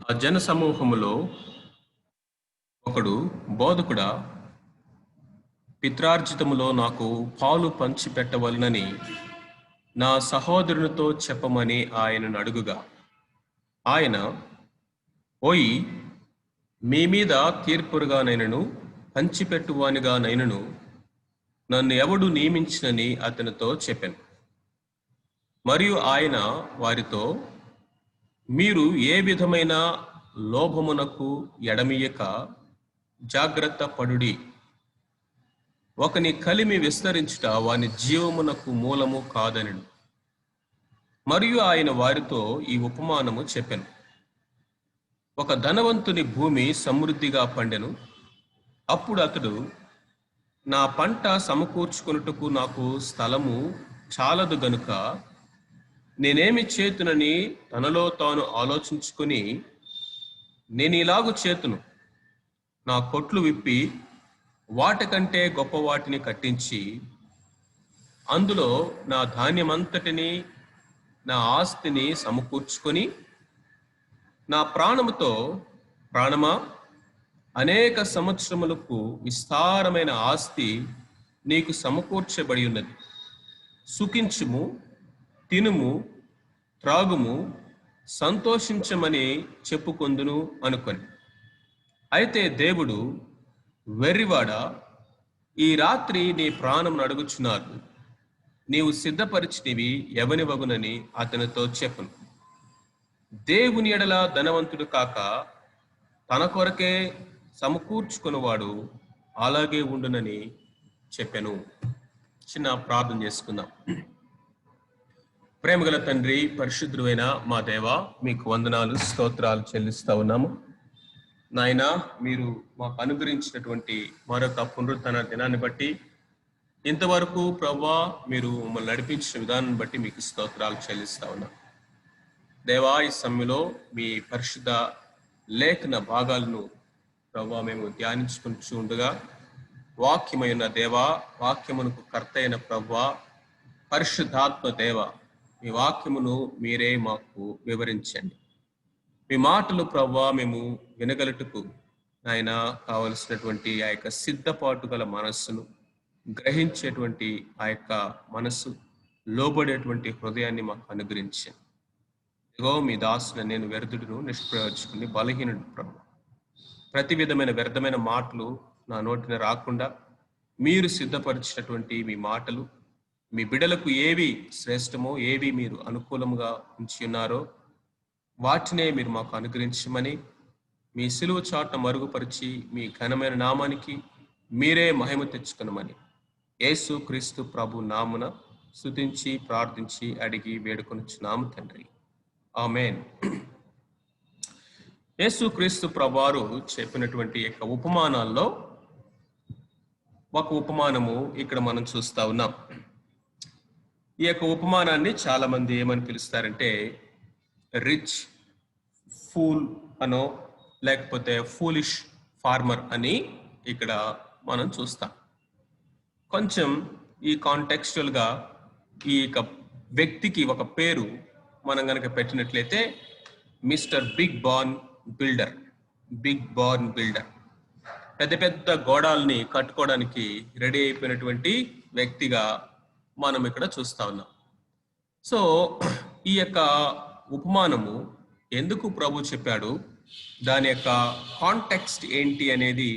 ఆ జన సమూహములో ఒకడు, బోధకుడా, పిత్రార్జితములో నాకు పాలు పంచిపెట్టవలనని నా సహోదరునితో చెప్పమని ఆయనను అడుగుగా, ఆయన, ఓయి, మీ మీద తీర్పురుగానైనను పంచిపెట్టువానిగానైనను నన్ను ఎవడు నియమించినని అతనితో చెప్పాను. మరియు ఆయన వారితో, మీరు ఏ విధమైన లోభమునకు ఎడమియక జాగ్రత్త పడుడి. ఒకని కలిమి విస్తరించుట వాని జీవమునకు మూలము కాదనెను. మరియు ఆయన వారితో ఈ ఉపమానము చెప్పెను. ఒక ధనవంతుని భూమి సమృద్ధిగా పండెను. అప్పుడు అతడు, నా పంట సమకూర్చుకొనుటకు నాకు స్థలము చాలదు గనుక నేనేమి చేతునని తనలో తాను ఆలోచించుకొని, నేను ఇలాగు చేతును, నా కొట్లు విప్పి వాటికంటే గొప్ప వాటిని కట్టించి అందులో నా ధాన్యమంతటిని, నా ఆస్తిని సమకూర్చుకొని, నా ప్రాణముతో, ప్రాణమా, అనేక సంవత్సరములకు విస్తారమైన ఆస్తి నీకు సమకూర్చబడి ఉన్నది. సుఖించుము, తినుము, త్రాగుము, సంతోషించమని చెప్పుకొందును అనుకొని. అయితే దేవుడు, వెర్రివాడా, ఈ రాత్రి నీ ప్రాణం అడుగుచున్నారు. నీవు సిద్ధపరిచినవి ఎవని వగునని అతనితో చెప్పును. దేవుని ఎడల ధనవంతుడు కాక తన కొరకే సమకూర్చుకున్నవాడు అలాగే ఉండునని చెప్పాను. చిన్న ప్రార్థన చేసుకుందాం. ప్రేమగల తండ్రి, పరిశుద్ధుడైన మా దేవ, మీకు వందనాలు, స్తోత్రాలు చెల్లిస్తా ఉన్నాము. నాయనా, మీరు మాకు అనుగ్రహించినటువంటి మరొక పునరుద్ధరణ దినాన్ని బట్టి, ఇంతవరకు ప్రభువా మీరు మమ్మల్ని నడిపించిన విధానాన్ని బట్టి మీకు స్తోత్రాలు చెల్లిస్తా ఉన్నాం. దేవా, ఈ సమయంలో మీ పరిశుద్ధ లేఖన భాగాలను ప్రభువా మేము ధ్యానించుకుంటూ ఉండగా, వాక్యమైన దేవా, వాక్యమునకు కర్త అయిన ప్రభువా, పరిశుద్ధాత్మ దేవ, మీ వాక్యమును మీరే మాకు వివరించండి. మీ మాటలు ప్రభువా మేము వినగలటుకు ఆయన కావలసినటువంటి ఆ యొక్క సిద్ధపాటు గల మనస్సును, గ్రహించేటువంటి ఆ యొక్క మనస్సు, లోబడేటువంటి హృదయాన్ని మాకు అనుగ్రహించండి. ఇదిగో మీ దాసుని నేను వ్యర్థుడును, నిష్ప్రయోజకుని, బలహీనుడు ప్రభు. ప్రతి విధమైన వ్యర్థమైన మాటలు నా నోటిన రాకుండా మీరు సిద్ధపరిచినటువంటి మీ మాటలు, మీ బిడలకు ఏవి శ్రేష్టమో, ఏవి మీరు అనుకూలముగా ఉంచి ఉన్నారో వాటినే మీరు మాకు అనుగ్రహించమని, మీ సిలువ చాటును మరుగుపరిచి మీ ఘనమైన నామానికి మీరే మహిమ తెచ్చుకునమని యేసు క్రీస్తు ప్రభు నామున స్తుతించి ప్రార్థించి అడిగి వేడుకొనుచున్నాము తండ్రి, ఆమేన్. యేసు క్రీస్తు ప్రభువారు చెప్పినటువంటి యొక్క ఉపమానాల్లో ఒక ఉపమానము ఇక్కడ మనం చూస్తా ఉన్నాం. ఈ యొక్క ఉపమానాన్ని చాలా మంది ఏమని పిలుస్తారంటే రిచ్ ఫూల్ అనో, లేకపోతే ఫూలిష్ ఫార్మర్ అని ఇక్కడ మనం చూస్తాం. కొంచెం ఈ కాంటెక్స్చువల్గా ఈ యొక్క వ్యక్తికి ఒక పేరు మనం కనుక పెట్టినట్లయితే mister big barn builder. Big barn builder, పెద్ద పెద్ద గోడాల్ని కట్టుకోవడానికి రెడీ అయిపోయినటువంటి వ్యక్తిగా మనం ఇక్కడ చూస్తా ఉన్నాం. సో ఈ యొక్క ఉపమానము ఎందుకు ప్రభు చెప్పాడు, దాని యొక్క కాంటెక్స్ట్ ఏంటి అనేది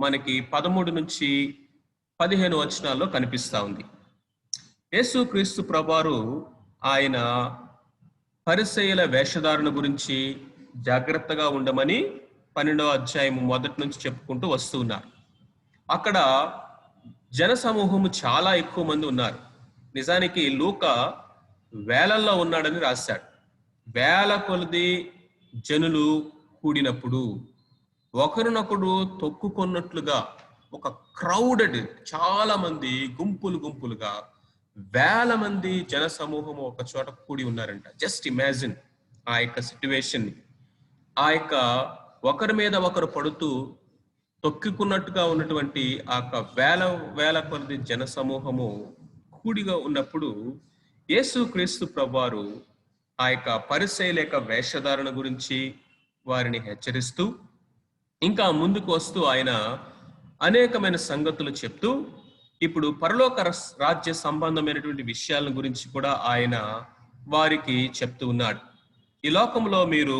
మనకి 13 నుంచి 15 వచనాల్లో కనిపిస్తా ఉంది. యేసు క్రీస్తు ప్రభువారు ఆయన పరిసయ్యుల వేషధారణ గురించి జాగ్రత్తగా ఉండమని 12వ అధ్యాయం మొదటి నుంచి చెప్పుకుంటూ వస్తూ ఉన్నారు. అక్కడ జన సమూహము చాలా ఎక్కువ మంది ఉన్నారు. నిజానికి లూకా వేలల్లో ఉన్నాడని రాశాడు. వేల కొలది జనులు కూడినప్పుడు ఒకరినొకడు తొక్కుకున్నట్లుగా ఒక క్రౌడెడ్, చాలా మంది గుంపులు గుంపులుగా వేల మంది జన సమూహము ఒక చోట కూడి ఉన్నారంట. జస్ట్ ఇమాజిన్ ఆ యొక్క సిట్యువేషన్. ఆ యొక్క ఒకరి మీద ఒకరు పడుతూ తొక్కుకున్నట్టుగా ఉన్నటువంటి ఆ యొక్క వేల వేల కొలది జన సమూహము కూడిగా ఉన్నప్పుడు యేసు క్రీస్తు ప్రభువారు ఆ యొక్క పరిసయ్యుల యొక్క వేషధారణ గురించి, వారిని హెచ్చరిస్తూ ఇంకా ముందుకు వస్తూ ఆయన అనేకమైన సంగతులు చెప్తూ ఇప్పుడు పరలోక రాజ్య సంబంధమైనటువంటి విషయాల గురించి కూడా ఆయన వారికి చెప్తూ ఉన్నాడు. ఈ లోకంలో మీరు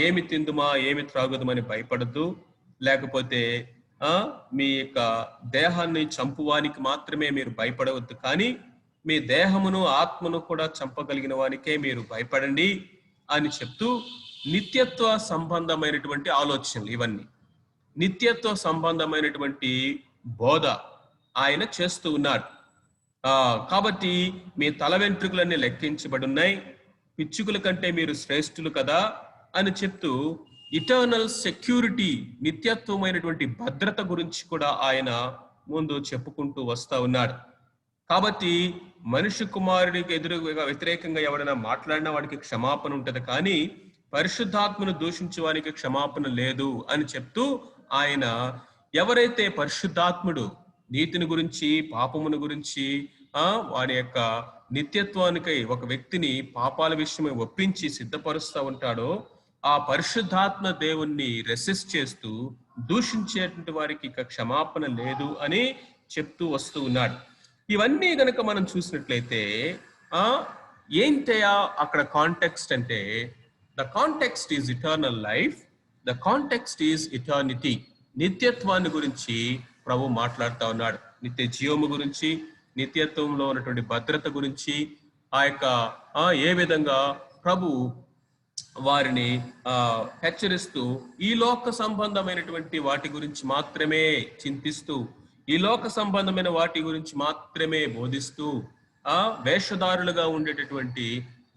ఏమి తిందుమా ఏమి త్రాగుదమని భయపడద్దు, లేకపోతే మీ యొక్క దేహాన్ని చంపువానికి మాత్రమే మీరు భయపడవద్దు, కానీ మీ దేహమును ఆత్మను కూడా చంపగలిగిన వానికే మీరు భయపడండి అని చెప్తూ నిత్యత్వ సంబంధమైనటువంటి ఆలోచనలు, ఇవన్నీ నిత్యత్వ సంబంధమైనటువంటి బోధ ఆయన చేస్తూ ఉన్నాడు. కాబట్టి మీ తల వెంట్రుకలన్నీ లెక్కించబడి ఉన్నాయి, పిచ్చుకల కంటే మీరు శ్రేష్ఠులు కదా అని చెప్తూ ఇటర్నల్ సెక్యూరిటీ, నిత్యత్వమైనటువంటి భద్రత గురించి కూడా ఆయన ముందు చెప్పుకుంటూ వస్తా ఉన్నాడు. కాబట్టి మనిషి కుమారుడికి వ్యతిరేకంగా ఎవరైనా మాట్లాడినా వాడికి క్షమాపణ ఉంటది, కానీ పరిశుద్ధాత్మను దూషించే వానికి క్షమాపణ లేదు అని చెప్తూ ఆయన ఎవరైతే పరిశుద్ధాత్ముడు నీతిని గురించి పాపమును గురించి వాడి యొక్క నిత్యత్వానికై ఒక వ్యక్తిని పాపాల విషయమై ఒప్పించి సిద్ధపరుస్తూ ఉంటాడో ఆ పరిశుద్ధాత్మ దేవుణ్ణి రెసిస్ట్ చేస్తూ దూషించేటువంటి వారికి ఇక క్షమాపణ లేదు అని చెప్తూ వస్తూ ఉన్నాడు. ఇవన్నీ గనక మనం చూసినట్లయితే ఏంటయా అక్కడ కాంటెక్స్ట్ అంటే, the context is eternal life, the context is eternity. నిత్యత్వాన్ని గురించి ప్రభు మాట్లాడుతూ ఉన్నాడు. నిత్య జీవము గురించి, నిత్యత్వంలో ఉన్నటువంటి భద్రత గురించి, ఆ యొక్క ఏ విధంగా ప్రభు వారిని హెచ్చరిస్తూ ఈ లోక సంబంధమైనటువంటి వాటి గురించి మాత్రమే చింతిస్తూ, ఈ లోక సంబంధమైన వాటి గురించి మాత్రమే బోధిస్తూ వేషధారులుగా ఉండేటటువంటి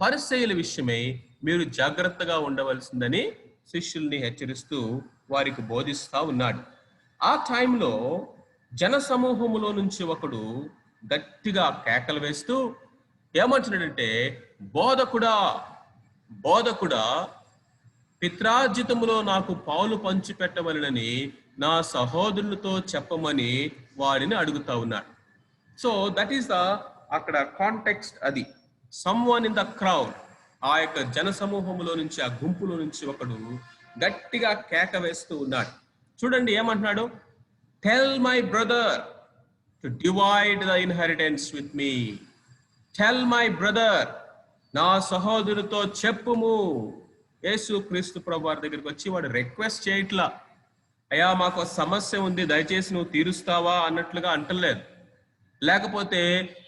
పరిసయ్యుల విషయమై మీరు జాగ్రత్తగా ఉండవలసిందని శిష్యుల్ని హెచ్చరిస్తూ వారికి బోధిస్తా ఉన్నాడు. ఆ టైంలో జన సమూహములో నుంచి ఒకడు గట్టిగా కేకలు వేస్తూ ఏమంటున్నాడంటే, బోధకుడా బోధకుడా పిత్రార్జితములో నాకు పాలు పంచి పెట్టవలనని నా సహోదరులతో చెప్పమని వాడిని అడుగుతా ఉన్నాడు. సో దట్ ఈస్ ద అక్కడ కాంటెక్స్ట్. అది సమ్వన్ ఇన్ ద క్రౌడ్, ఆ యొక్క జన సమూహంలో నుంచి, ఆ గుంపులో నుంచి ఒకడు గట్టిగా కేక వేస్తూ ఉన్నాడు. చూడండి ఏమంటున్నాడు, tell my brother to divide the inheritance with me. Tell my brother, నా సహోదరుతో చెప్పుము. యేసు క్రీస్తు ప్రభు వారి దగ్గరికి వచ్చి వాడు రిక్వెస్ట్ చేయట్లా, అయ్యా మాకు సమస్య ఉంది దయచేసి నువ్వు తీరుస్తావా అన్నట్లుగా అంటలేదు. లేకపోతే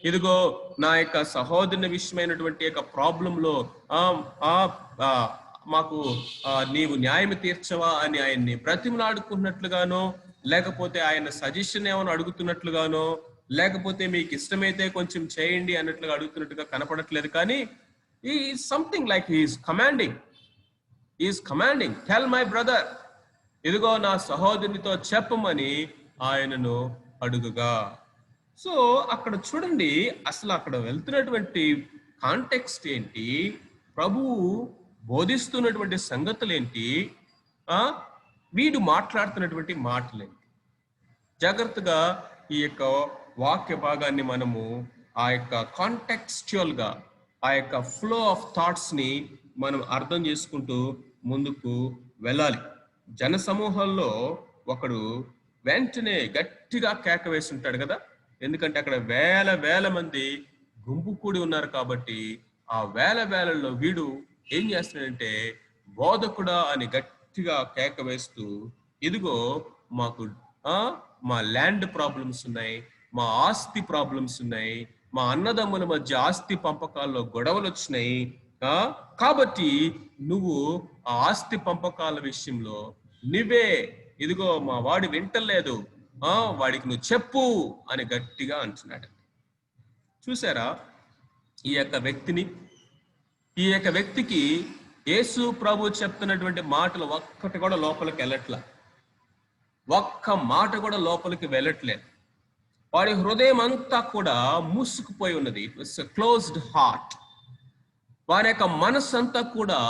ఇదిగో నా యొక్క సహోదరుని విషయమైనటువంటి యొక్క ప్రాబ్లంలో మాకు నీవు న్యాయం తీర్చవా అని ఆయన్ని బ్రతిమలాడుకున్నట్లుగానో, లేకపోతే ఆయన సజెషన్ ఏమైనా అడుగుతున్నట్లుగానో, లేకపోతే మీకు ఇష్టమైతే కొంచెం చేయండి అన్నట్లుగా అడుగుతున్నట్టుగా కనపడట్లేదు. కానీ is something like is commanding tell my brother, ఇదిగో నా సహోదరునితో చెప్పమని ఆయనను అడుగుగా. సో అక్కడ చూడండి అసలు అక్కడ వెళ్తున్నటువంటి కాంటెక్స్ట్ ఏంటి, ప్రభువు బోధిస్తున్నటువంటి సంగతులు ఏంటి, వీడు మాట్లాడుతున్నటువంటి మాటలేంటి. జాగ్రత్తగా ఈ యొక్క వాక్య భాగాన్ని మనము ఆ యొక్క కాంటెక్స్చువల్ గా, ఆ యొక్క ఫ్లో ఆఫ్ థాట్స్ ని మనం అర్థం చేసుకుంటూ ముందుకు వెళ్ళాలి. జన సమూహంలో ఒకడు వెంటనే గట్టిగా కేక వేసి ఉంటాడు కదా, ఎందుకంటే అక్కడ వేల వేల మంది గుంపు కూడి ఉన్నారు కాబట్టి ఆ వేలలో వీడు ఏం చేస్తున్నాడంటే, బోధకుడా అని గట్టిగా కేక వేస్తూ, ఇదిగో మాకు మా ల్యాండ్ ప్రాబ్లమ్స్ ఉన్నాయి, మా ఆస్తి ప్రాబ్లమ్స్ ఉన్నాయి, మా అన్నదమ్ముల మధ్య ఆస్తి పంపకాల్లో గొడవలు వచ్చినాయి, కాబట్టి నువ్వు ఆ ఆస్తి పంపకాల విషయంలో నువ్వే, ఇదిగో మా వాడి వింటలేదు, వాడికి నువ్వు చెప్పు అని గట్టిగా అంటున్నాడు. చూసారా ఈ యొక్క వ్యక్తికి యేసు ప్రభు చెప్తున్నటువంటి మాటలు ఒక్కటి కూడా లోపలికి వెళ్ళట్లా, ఒక్క మాట కూడా లోపలికి వెళ్ళట్లేదు. వాడి హృదయం అంతా కూడా మూసుకుపోయి ఉన్నది. It's closed heart. వారి యొక్క మనస్సు అంతా కూడా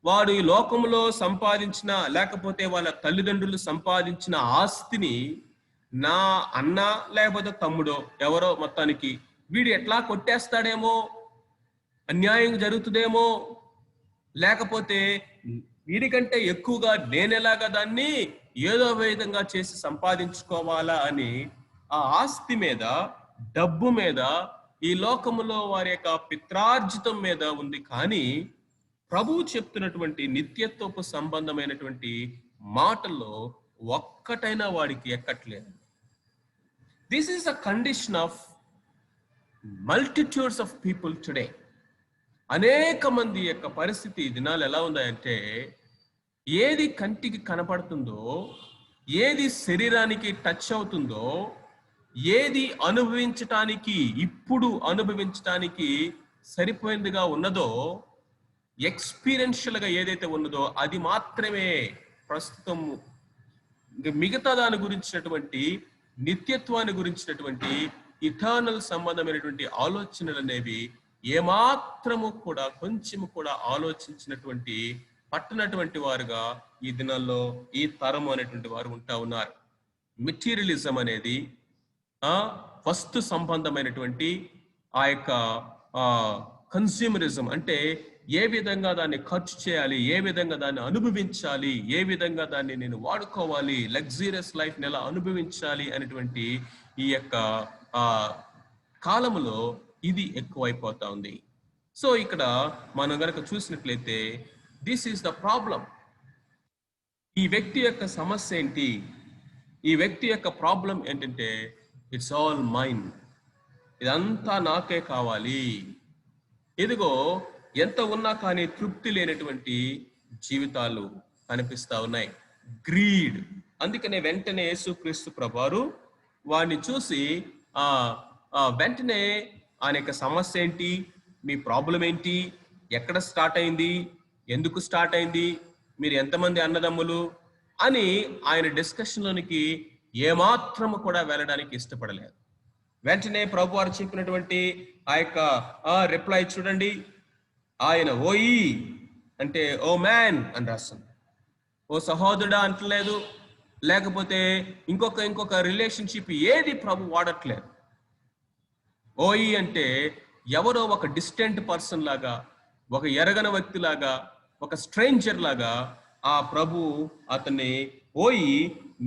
వాడు ఈ లోకంలో సంపాదించిన, లేకపోతే వాళ్ళ తల్లిదండ్రులు సంపాదించిన ఆస్తిని నా అన్న లేకపోతే తమ్ముడో ఎవరో మొత్తానికి వీడు ఎట్లా కొట్టేస్తాడేమో, అన్యాయం జరుగుతుందేమో, లేకపోతే వీడికంటే ఎక్కువగా నేనెలాగా దాన్ని ఏదో విధంగా చేసి సంపాదించుకోవాలా అని ఆ ఆస్తి మీద, డబ్బు మీద, ఈ లోకములో వారి యొక్క పిత్రార్జితం మీద ఉంది. కానీ ప్రభువు చెప్తున్నటువంటి నిత్యత్వపు సంబంధమైనటువంటి మాటల్లో ఒక్కటైనా వాడికి ఎక్కట్లేదు. This is a condition of multitudes of people today. అనేక మంది యొక్క పరిస్థితి ఈ దినాలు ఎలా ఉందంటే, ఏది కంటికి కనపడుతుందో, ఏది శరీరానికి టచ్ అవుతుందో, ఏది ఇప్పుడు అనుభవించటానికి సరిపోయిందిగా ఉన్నదో, ఎక్స్పీరియన్షియల్గా ఏదైతే ఉన్నదో అది మాత్రమే ప్రస్తుతం. మిగతా దాని గురించినటువంటి, నిత్యత్వాన్ని గురించినటువంటి, ఇటర్నల్ సంబంధమైనటువంటి ఆలోచనలు అనేవి ఏమాత్రము కూడా, కొంచెము కూడా ఆలోచించినటువంటి, పట్టనటువంటి వారుగా ఈ దినాల్లో ఈ తరం అనేటువంటి వారు ఉంటా ఉన్నారు. మెటీరియలిజం అనేది వస్తు సంబంధమైనటువంటి ఆ యొక్క కన్స్యూమరిజం అంటే ఏ విధంగా దాన్ని ఖర్చు చేయాలి, ఏ విధంగా దాన్ని అనుభవించాలి, ఏ విధంగా దాన్ని నేను వాడుకోవాలి, లగ్జరియస్ లైఫ్ని ఎలా అనుభవించాలి అనేటువంటి ఈ యొక్క కాలంలో ఇది ఎక్కువైపోతా ఉంది. సో ఇక్కడ మనం గనక చూసినట్లయితే దిస్ ఈస్ ద ప్రాబ్లం. ఈ వ్యక్తి యొక్క సమస్య ఏంటి? ఈ వ్యక్తి యొక్క ప్రాబ్లం ఏంటంటే ఇట్స్ ఆల్ మైండ్. ఇదంతా నాకే కావాలి. ఇదిగో ఎంత ఉన్నా కానీ తృప్తి లేనటువంటి జీవితాలు కనిపిస్తా ఉన్నాయి. గ్రీడ్. అందుకనే వెంటనే యేసుక్రీస్తు ప్రభువారు వాడిని చూసి వెంటనే ఆయన యొక్క సమస్య ఏంటి, మీ ప్రాబ్లం ఏంటి, ఎక్కడ స్టార్ట్ అయింది, ఎందుకు స్టార్ట్ అయింది, మీరు ఎంతమంది అన్నదమ్ములు అని ఆయన డిస్కషన్లోనికి ఏమాత్రము కూడా వెళ్ళడానికి ఇష్టపడలేదు. వెంటనే ప్రభు వారు చెప్పినటువంటి ఆ యొక్క రిప్లై చూడండి. ఆయన ఓయి అంటే ఓ మ్యాన్ అని రాస్తుంది. ఓ సహోదరుడా అంటలేదు, లేకపోతే ఇంకొక రిలేషన్షిప్ ఏది ప్రభు వాడట్లేదు. ఓయి అంటే ఎవరో ఒక డిస్టెంట్ పర్సన్ లాగా, ఒక ఎరగని వ్యక్తి లాగా, ఒక స్ట్రేంజర్ లాగా ఆ ప్రభు అతన్ని ఓయి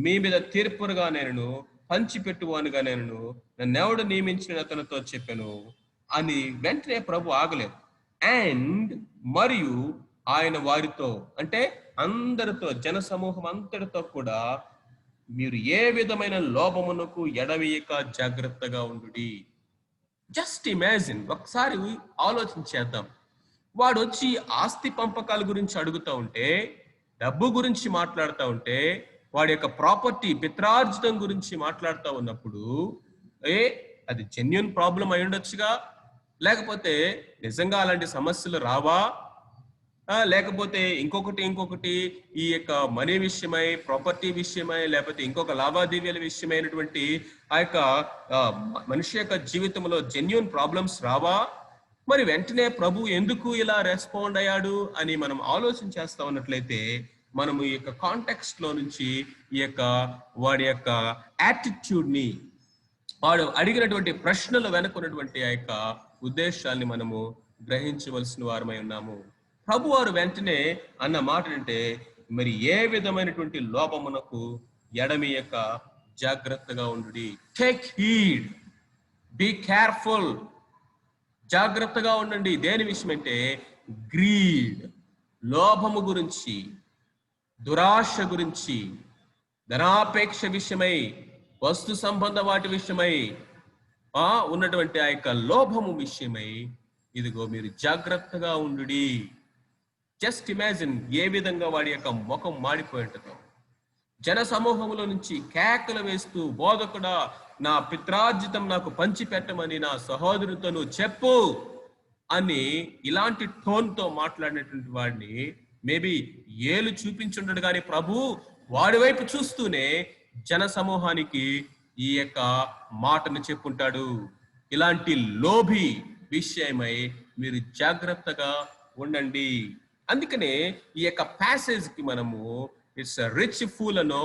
మీ మీద తీర్పురుగా నేను పంచిపెట్టువానుగా నేను నన్నెవడు నియమించిన అతనితో చెప్పాను అని వెంటనే ప్రభు ఆగలేదు. అండ్ మరియు ఆయన వారితో అంటే అందరితో, జన సమూహం అంతటితో కూడా మీరు ఏ విధమైన లోభమునకు ఎడవేయక జాగ్రత్తగా ఉండుడి. జస్ట్ ఇమాజిన్, ఒకసారి ఆలోచించేద్దాం. వాడు వచ్చి ఆస్తి పంపకాల గురించి అడుగుతూ ఉంటే, డబ్బు గురించి మాట్లాడుతూ ఉంటే, వాడి యొక్క ప్రాపర్టీ పిత్రార్జితం గురించి మాట్లాడుతూ ఉన్నప్పుడు అది జెన్యూన్ ప్రాబ్లం అయి ఉండొచ్చుగా, లేకపోతే నిజంగా అలాంటి సమస్యలు రావా, లేకపోతే ఇంకొకటి ఈ యొక్క మనీ విషయమై, ప్రాపర్టీ విషయమై, లేకపోతే ఇంకొక లావాదేవీల విషయమైనటువంటి ఆ యొక్క మనిషి యొక్క జీవితంలో జెన్యూన్ ప్రాబ్లమ్స్ రావా? మరి వెంటనే ప్రభు ఎందుకు ఇలా రెస్పాండ్ అయ్యాడు అని మనం ఆలోచన చేస్తా ఉన్నట్లయితే, మనము ఈ యొక్క కాంటెక్స్ట్ లో నుంచి ఈ యొక్క వాడి యొక్క యాటిట్యూడ్ ని, వాడు అడిగినటువంటి ప్రశ్నలు వెనుకున్నటువంటి ఆ యొక్క ఉద్దేశాన్ని మనము గ్రహించవలసిన వారమై ఉన్నాము. ప్రభు వారు వెంటనే అన్న మాట అంటే, మరి ఏ విధమైనటువంటి లోపమునకు ఎడమియక జాగ్రత్తగా ఉండుడి. Take heed, be careful. జాగ్రత్తగా ఉండండి. దేని విషయం అంటే గ్రీడ్, లోభము గురించి, దురాశ గురించి, ధనాపేక్ష విషయమై, వస్తు సంబంధ వాటి విషయమై ఉన్నటువంటి ఆ యొక్క లోభము విషయమై ఇదిగో మీరు జాగ్రత్తగా ఉండుడి. జస్ట్ ఇమాజిన్ ఏ విధంగా వాడి యొక్క ముఖం మాడిపోయి ఉంటుందో. జన సమూహంలో నుంచి కేకలు వేస్తూ, బోధకుడా నా పిత్రార్జితం నాకు పంచి పెట్టమని నా సహోదరుతో నువ్వు చెప్పు అని ఇలాంటి టోన్తో మాట్లాడినటువంటి వాడిని మేబీ ఏలు చూపించుండడు కానీ ప్రభు వాడి వైపు చూస్తూనే జన సమూహానికి ఈ యొక్క మాటను చెప్పుంటాడు. ఇలాంటి లోభి విషయమై మీరు జాగ్రత్తగా ఉండండి. అందుకనే ఈ యొక్క ప్యాసేజ్ కి మనము ఇట్స్ రిచ్ ఫూల్ అనో,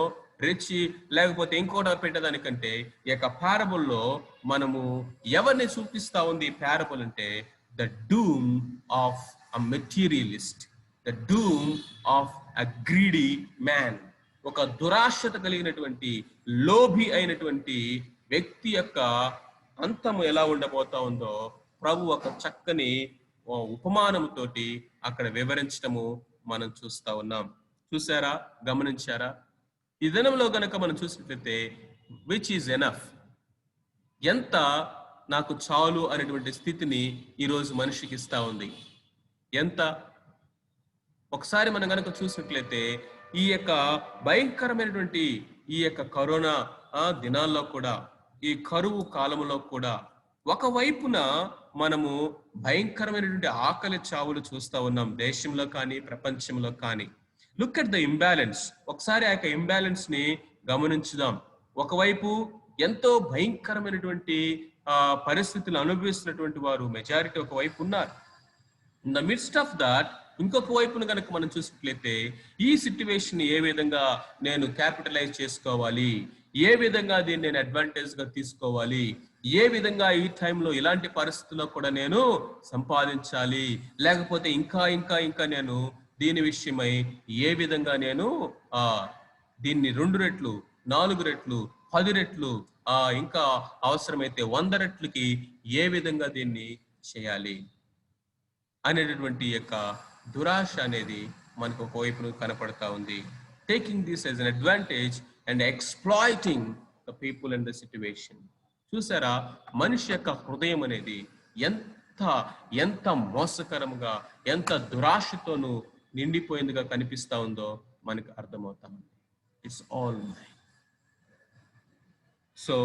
రిచ్ లేకపోతే ఇంకోటి పెట్టేదానికంటే ఈ యొక్క ప్యారబుల్లో మనము ఎవరిని చూపిస్తా ఉంది? ప్యారబుల్ అంటే the doom of a materialist. The doom of a greedy man. ఒక దురాశత కలిగినటువంటి, లోభి అయినటువంటి వ్యక్తి యొక్క అంతము ఎలా ఉండబోతా ఉందో ప్రభు ఒక చక్కని ఉపమానంతోటి అక్కడ వివరించటము మనం చూస్తా ఉన్నాం. చూసారా, గమనించారా? ఈ దినంలో గనక మనం చూసినట్లయితే విచ్ ఈజ్ ఎనఫ్, ఎంత నాకు చాలు అనేటువంటి స్థితిని ఈరోజు మనిషికి ఇస్తా ఉంది. ఎంత, ఒకసారి మనం కనుక చూసినట్లయితే ఈ యొక్క భయంకరమైనటువంటి ఈ యొక్క కరోనా దినాల్లో కూడా, ఈ కరువు కాలంలో కూడా ఒకవైపున మనము భయంకరమైనటువంటి ఆకలి చావులు చూస్తా ఉన్నాం, దేశంలో కానీ ప్రపంచంలో కానీ. Look at the imbalance. ఒకసారి ఆ యొక్క ఇంబ్యాలెన్స్ ని గమనించుదాం. ఒకవైపు ఎంతో భయంకరమైనటువంటి పరిస్థితులు అనుభవిస్తున్నటువంటి వారు మెజారిటీ ఒకవైపు ఉన్నారు. In the midst of that ఇంకొక వైపును కనుక మనం చూసినట్లయితే ఈ సిట్యువేషన్ ఏ విధంగా నేను క్యాపిటలైజ్ చేసుకోవాలి, ఏ విధంగా దీన్ని నేను అడ్వాంటేజ్ గా తీసుకోవాలి, ఏ విధంగా ఈ టైంలో ఇలాంటి పరిస్థితుల్లో కూడా నేను సంపాదించాలి, లేకపోతే ఇంకా ఇంకా ఇంకా నేను దీని విషయమై ఏ విధంగా నేను దీన్ని 2 రెట్లు 4 రెట్లు 10 రెట్లు ఇంకా అవసరమైతే 100 రెట్లకి ఏ విధంగా దీన్ని చేయాలి అనేటటువంటి యొక్క దురాశ అనేది మనకు ఒకవైపు కనపడతా ఉంది. Taking this as an advantage and exploiting the people and the situation. చూసారా, మనిషి యొక్క హృదయం అనేది ఎంత ఎంత మోసకరంగా, ఎంత దురాశతోనూ నిండిపోయిందిగా కనిపిస్తా ఉందో మనకు అర్థమవుతా ఉంది. It's all mind. సో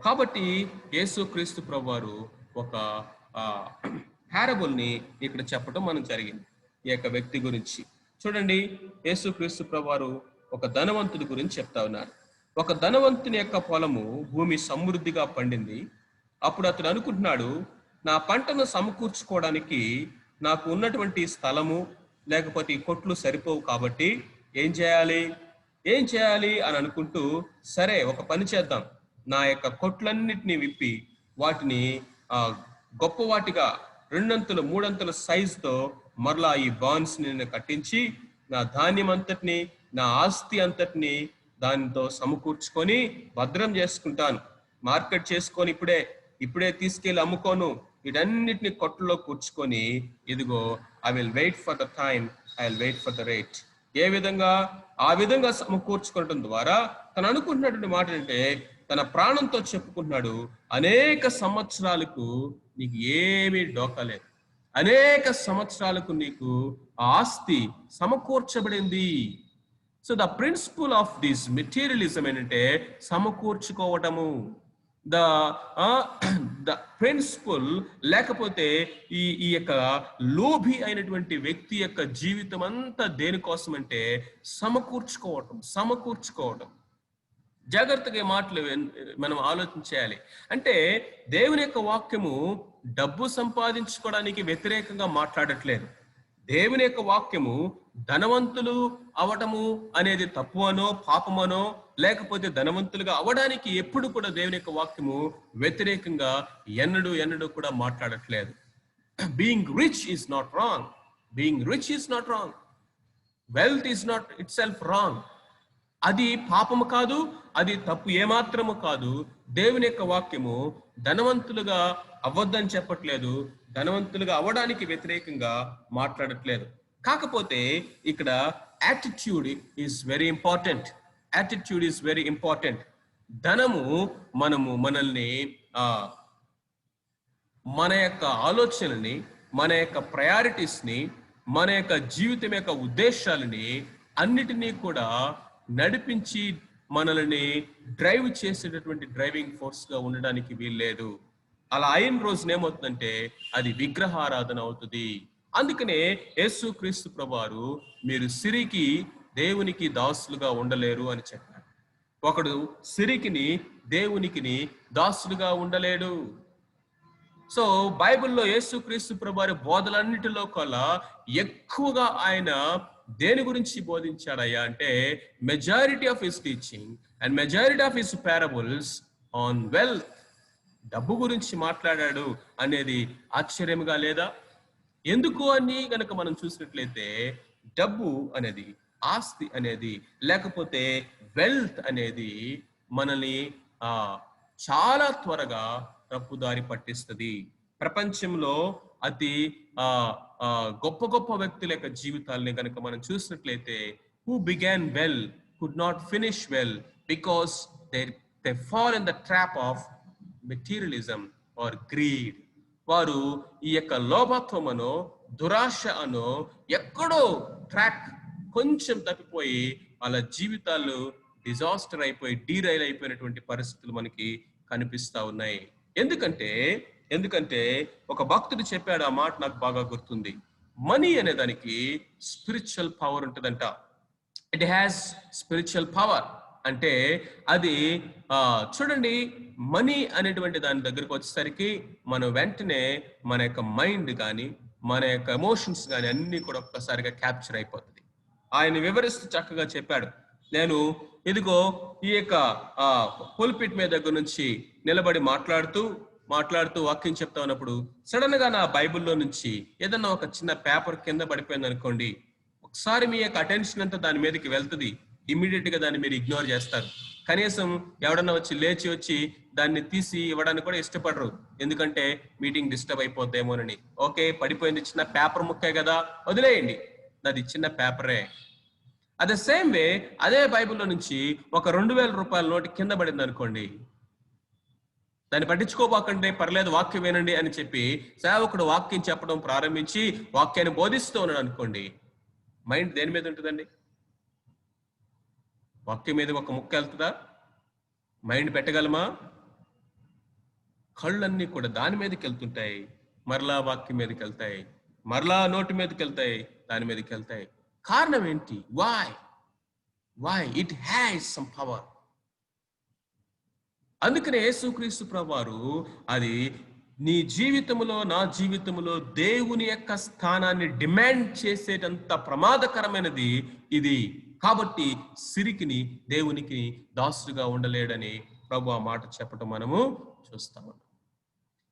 కాబట్టి యేసుక్రీస్తు ప్రభువారు ఒక పారబుల్ని ఇక్కడ చెప్పడం మనం జరిగింది ఈ యొక్క వ్యక్తి గురించి. చూడండి, యేసుక్రీస్తు ప్రభువారు ఒక ధనవంతుడి గురించి చెప్తా ఉన్నారు. ఒక ధనవంతుని యొక్క పొలము భూమి సమృద్ధిగా పండింది. అప్పుడు అతను అనుకుంటున్నాడు, నా పంటను సమకూర్చుకోవడానికి నాకు ఉన్నటువంటి స్థలము లేకపోతే ఈ కొట్లు సరిపోవు, కాబట్టి ఏం చేయాలి అని అనుకుంటూ, సరే ఒక పని చేద్దాం, నా యొక్క కొట్లన్నిటినీ విప్పి వాటిని గొప్పవాటిగా 2 అంతలు 3 అంతల సైజుతో మరలా ఈ బాన్స్ ని నేను కట్టించి నా ధాన్యం అంతటిని, నా ఆస్తి అంతటిని దానితో సమకూర్చుకొని భద్రం చేసుకుంటాను. మార్కెట్ చేసుకొని ఇప్పుడే తీసుకెళ్ళి అమ్ముకోను. వీటన్నిటిని కొట్టులో కూర్చుకొని, ఇదిగో I will wait for the time, I will wait for the rate. ఆ విధంగా సమకూర్చుకోవడం ద్వారా తను అనుకుంటున్నటువంటి మాట అంటే, తన ప్రాణంతో చెప్పుకుంటున్నాడు, అనేక సంవత్సరాలకు నీకు ఏమీ డోకలేదు, అనేక సంవత్సరాలకు నీకు ఆస్తి సమకూర్చబడింది. So the principle of this materialism ఏంటంటే సమకూర్చుకోవటము. ద ప్రిన్సిపల్, లేకపోతే ఈ యొక్క లోభి అయినటువంటి వ్యక్తి యొక్క జీవితం అంతా దేనికోసం అంటే సమకూర్చుకోవటం. జాగ్రత్తగా మాటలు మనం ఆలోచించాలి. అంటే దేవుని యొక్క వాక్యము డబ్బు సంపాదించుకోవడానికి వ్యతిరేకంగా మాట్లాడట్లేదు. దేవుని యొక్క వాక్యము ధనవంతులు అవటము అనేది తప్పు అనో పాపమనో, లేకపోతే ధనవంతులుగా అవడానికి ఎప్పుడు కూడా దేవుని యొక్క వాక్యము వ్యతిరేకంగా ఎన్నడూ కూడా మాట్లాడట్లేదు. Being rich is not wrong. Wealth is not it self wrong. అది పాపము కాదు, అది తప్పు ఏమాత్రము కాదు. దేవుని యొక్క వాక్యము ధనవంతులుగా అవ్వద్దని చెప్పట్లేదు, ధనవంతులుగా అవ్వడానికి వ్యతిరేకంగా మాట్లాడట్లేదు. కాకపోతే ఇక్కడ యాటిట్యూడ్ ఈజ్ వెరీ ఇంపార్టెంట్. ధనము మనల్ని మన యొక్క ఆలోచనని, మన యొక్క ప్రయారిటీస్ని, మన యొక్క జీవితం యొక్క ఉద్దేశాలని అన్నిటినీ కూడా నడిపించి మనల్ని డ్రైవ్ చేసేటటువంటి డ్రైవింగ్ ఫోర్స్ గా ఉండడానికి వీల్లేదు. అలా అయిన రోజున ఏమవుతుందంటే అది విగ్రహారాధన అవుతుంది. అందుకనే యేసుక్రీస్తు ప్రభువారు మీరు సిరికి దేవునికి దాసులుగా ఉండలేరు అని చెప్పారు. ఒకడు సిరికిని దేవునికి దాసులుగా ఉండలేడు. సో బైబిల్లో యేసుక్రీస్తు ప్రభువారి బోధలన్నిటిలో కల్లా ఎక్కువగా ఆయన దేని గురించి బోధించాడయ్యా అంటే majority of his teaching and majority of his parables on wealth, డబ్బు గురించి మాట్లాడాడు అనేది ఆశ్చర్యంగా లేదా? ఎందుకు అని గనక మనం చూసినట్లయితే డబ్బు అనేది, ఆస్తి అనేది, లేకపోతే వెల్త్ అనేది మనల్ని చాలా త్వరగా తప్పుదారి పట్టిస్తుంది. ప్రపంచంలో అతి గొప్ప గొప్ప వ్యక్తుల యొక్క జీవితాలని కనుక మనం చూసినట్లయితే, who began well could not finish well because they fall in the trap of materialism or greed. వారు ఈ యొక్క లోభత్వమనో దురాశ అనో ఎక్కడో ట్రాక్ కొంచెం తప్పిపోయి వాళ్ళ జీవితాలు డిజాస్టర్ అయిపోయి డీరైల్ అయిపోయినటువంటి పరిస్థితులు మనకి కనిపిస్తా ఉన్నాయి. ఎందుకంటే ఒక భక్తుడు చెప్పాడు, ఆ మాట నాకు బాగా గుర్తుంది. మనీ అనే దానికి స్పిరిచువల్ పవర్ ఉంటుందంట. It has spiritual power. అంటే అది చూడండి, మనీ అనేటువంటి దాని దగ్గరకు వచ్చేసరికి మనం వెంటనే మన యొక్క మైండ్ కానీ మన యొక్క ఎమోషన్స్ కానీ అన్ని కూడా ఒక్కసారిగా క్యాప్చర్ అయిపోతుంది. ఆయన వివరిస్తూ చక్కగా చెప్పాడు. నేను ఇదిగో ఈ యొక్క పుల్పిట్ మీద దగ్గర నుంచి నిలబడి మాట్లాడుతూ వాక్యం చెప్తా ఉన్నప్పుడు సడన్ గా నా బైబిల్లో నుంచి ఏదన్నా ఒక చిన్న పేపర్ కింద పడిపోయింది అనుకోండి, ఒకసారి మీ యొక్క అటెన్షన్ అంతా దాని మీదకి వెళ్తుంది. ఇమ్మీడియట్ గా దాన్ని మీరు ఇగ్నోర్ చేస్తారు. కనీసం ఎవడన్నా లేచి వచ్చి దాన్ని తీసి ఇవ్వడానికి కూడా ఇష్టపడరు. ఎందుకంటే మీటింగ్ డిస్టర్బ్ అయిపోద్దేమోనని. ఓకే, పడిపోయింది, చిన్న పేపర్ ముక్కే కదా, వదిలేయండి, అది చిన్న పేపరే. అదే సేమ్ వే అదే బైబిల్లో నుంచి ఒక 2000 రూపాయల నోటు కింద పడింది అనుకోండి, దాన్ని పట్టించుకోబాకండి, పర్లేదు వాక్యం వినండి అని చెప్పి సేవకుడు వాక్యం చెప్పడం ప్రారంభించి వాక్యాన్ని బోధిస్తూ ఉన్నాడు అనుకోండి, మైండ్ దేని మీద ఉంటుందండి? వాక్యం మీద ఒక ముక్క వెళ్తుందా? మైండ్ పెట్టగలమా? కళ్ళన్నీ కూడా దాని మీదకి వెళ్తుంటాయి, మరలా వాక్యం మీదకి వెళ్తాయి, మరలా నోటి మీదకి వెళ్తాయి, దాని మీదకి వెళ్తాయి. కారణం ఏంటి? Why it has some power. అందుకనే యేసుక్రీస్తు ప్రభువారు అది నీ జీవితంలో నా జీవితంలో దేవుని యొక్క స్థానాన్ని డిమాండ్ చేసేటంత ప్రమాదకరమైనది ఇది. కాబట్టి సిరికిని దేవునికి దాసుగా ఉండలేడని ప్రభు ఆ మాట చెప్పటం మనము చూస్తాము.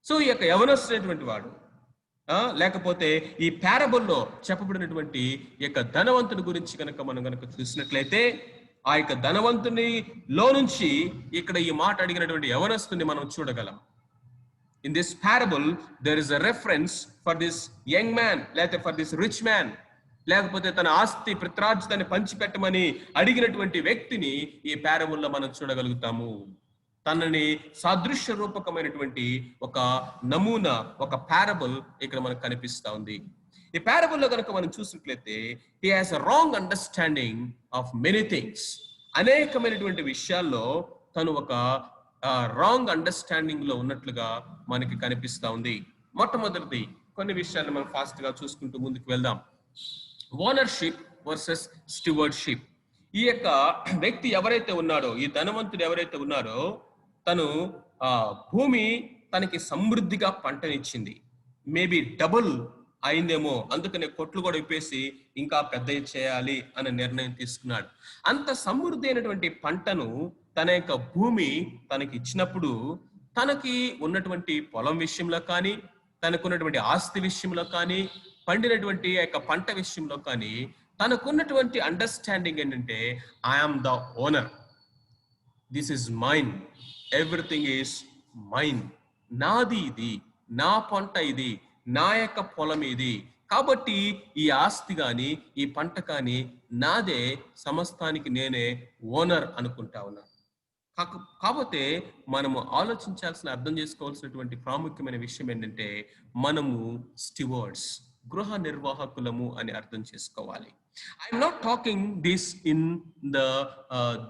సో ఈ యొక్క యవనస్తున్నటువంటి వాడు లేకపోతే ఈ పారబుల్లో చెప్పబడినటువంటి యొక్క ధనవంతుడి గురించి మనం కనుక చూసినట్లయితే, ఆ యొక్క ధనవంతుని లో నుంచి ఇక్కడ ఈ మాట అడిగినటువంటి యవనస్తుని మనం చూడగలం. In this parable there is a reference for this young man, లేకపోతే ఫర్ దిస్ రిచ్ మ్యాన్, లేకపోతే తన ఆస్తి పిత్రార్జితాన్ని పంచిపెట్టమని అడిగినటువంటి వ్యక్తిని ఈ పారబుల్లో మనం చూడగలుగుతాము. తనని సాదృశ్య రూపకమైనటువంటి ఒక నమూనా, ఒక పారబుల్ ఇక్కడ మనకు కనిపిస్తా ఉంది. ఈ పారబుల్లో కనుక మనం చూసినట్లయితే, he has a wrong understanding of many things. అనేకమైనటువంటి విషయాల్లో తను ఒక రాంగ్ అండర్స్టాండింగ్ లో ఉన్నట్లుగా మనకి కనిపిస్తా ఉంది. మొట్టమొదటిది, కొన్ని విషయాలు మనం ఫాస్ట్ గా చూసుకుంటూ ముందుకు వెళ్దాం. Ownership versus stewardship. ఈ యొక్క వ్యక్తి ఎవరైతే ఉన్నాడో, ఈ ధనవంతుడు ఎవరైతే ఉన్నారో, తను భూమి తనకి సమృద్ధిగా పంటనిచ్చింది. మేబీ డబుల్ అయిందేమో, అందుకనే కొట్లు కూడా విప్పేసి ఇంకా పెద్ద చేయాలి అనే నిర్ణయం తీసుకున్నాడు. అంత సమృద్ధి అయినటువంటి పంటను తన యొక్క భూమి తనకి ఇచ్చినప్పుడు, తనకి ఉన్నటువంటి పొలం విషయంలో కానీ, తనకున్నటువంటి ఆస్తి విషయంలో కానీ, పండినటువంటి యొక్క పంట విషయంలో కానీ తనకున్నటువంటి అండర్స్టాండింగ్ ఏంటంటే, I'm the owner, this is mine, everything is mine, నాది ఇది, నా పంట ఇది, నా యొక్క పొలం ఇది, కాబట్టి ఈ ఆస్తి కానీ ఈ పంట కానీ నాదే, సమస్తానికి నేనే ఓనర్ అనుకుంటా ఉన్నా. కాకపోతే మనము ఆలోచించాల్సిన, అర్థం చేసుకోవాల్సినటువంటి ప్రాముఖ్యమైన విషయం ఏంటంటే, మనము స్టివర్డ్స్, గృహ నిర్వాహకులము అని అర్థం చేసుకోవాలి. I'm not talking this in the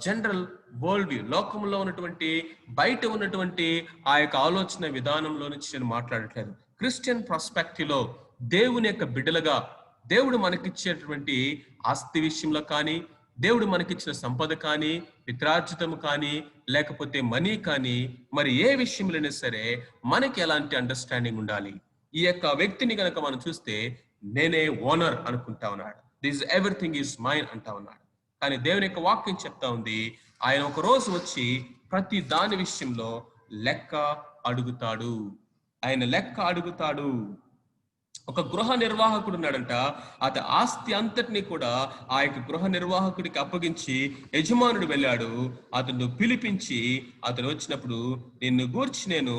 general world view. లోకంలో ఉన్నటువంటి, బయట ఉన్నటువంటి ఆ యొక్క ఆలోచన విధానంలో నుంచి నేను మాట్లాడట్లేదు. క్రిస్టియన్ పర్స్పెక్టివ్ లో దేవుని యొక్క బిడ్డలుగా, దేవుడు మనకిచ్చేటువంటి ఆస్తి విషయంలో కానీ, దేవుడు మనకిచ్చిన సంపద కానీ, పిత్రార్జితము కానీ, లేకపోతే మనీ కానీ, మరి ఏ విషయంలోనే సరే మనకి ఎలాంటి అండర్స్టాండింగ్ ఉండాలి? ఈ యొక్క వ్యక్తిని కనుక మనం చూస్తే, నేనే ఓనర్ అనుకుంటా ఉన్నాడు, దిస్ ఎవ్రీథింగ్ ఈజ్ మైన్ అంటా ఉన్నాడు. కానీ దేవుని యొక్క వాక్యం చెప్తా ఉంది, ఆయన ఒక రోజు వచ్చి ప్రతి దాని విషయంలో లెక్క అడుగుతాడు. ఆయన లెక్క అడుగుతాడు. ఒక గృహ నిర్వాహకుడు ఉన్నాడంట. అతని ఆస్తి అంతటిని కూడా ఆ యొక్క గృహ నిర్వాహకుడికి అప్పగించి యజమానుడు వెళ్ళాడు. అతను పిలిపించి అతను వచ్చినప్పుడు, నిన్ను గూర్చి నేను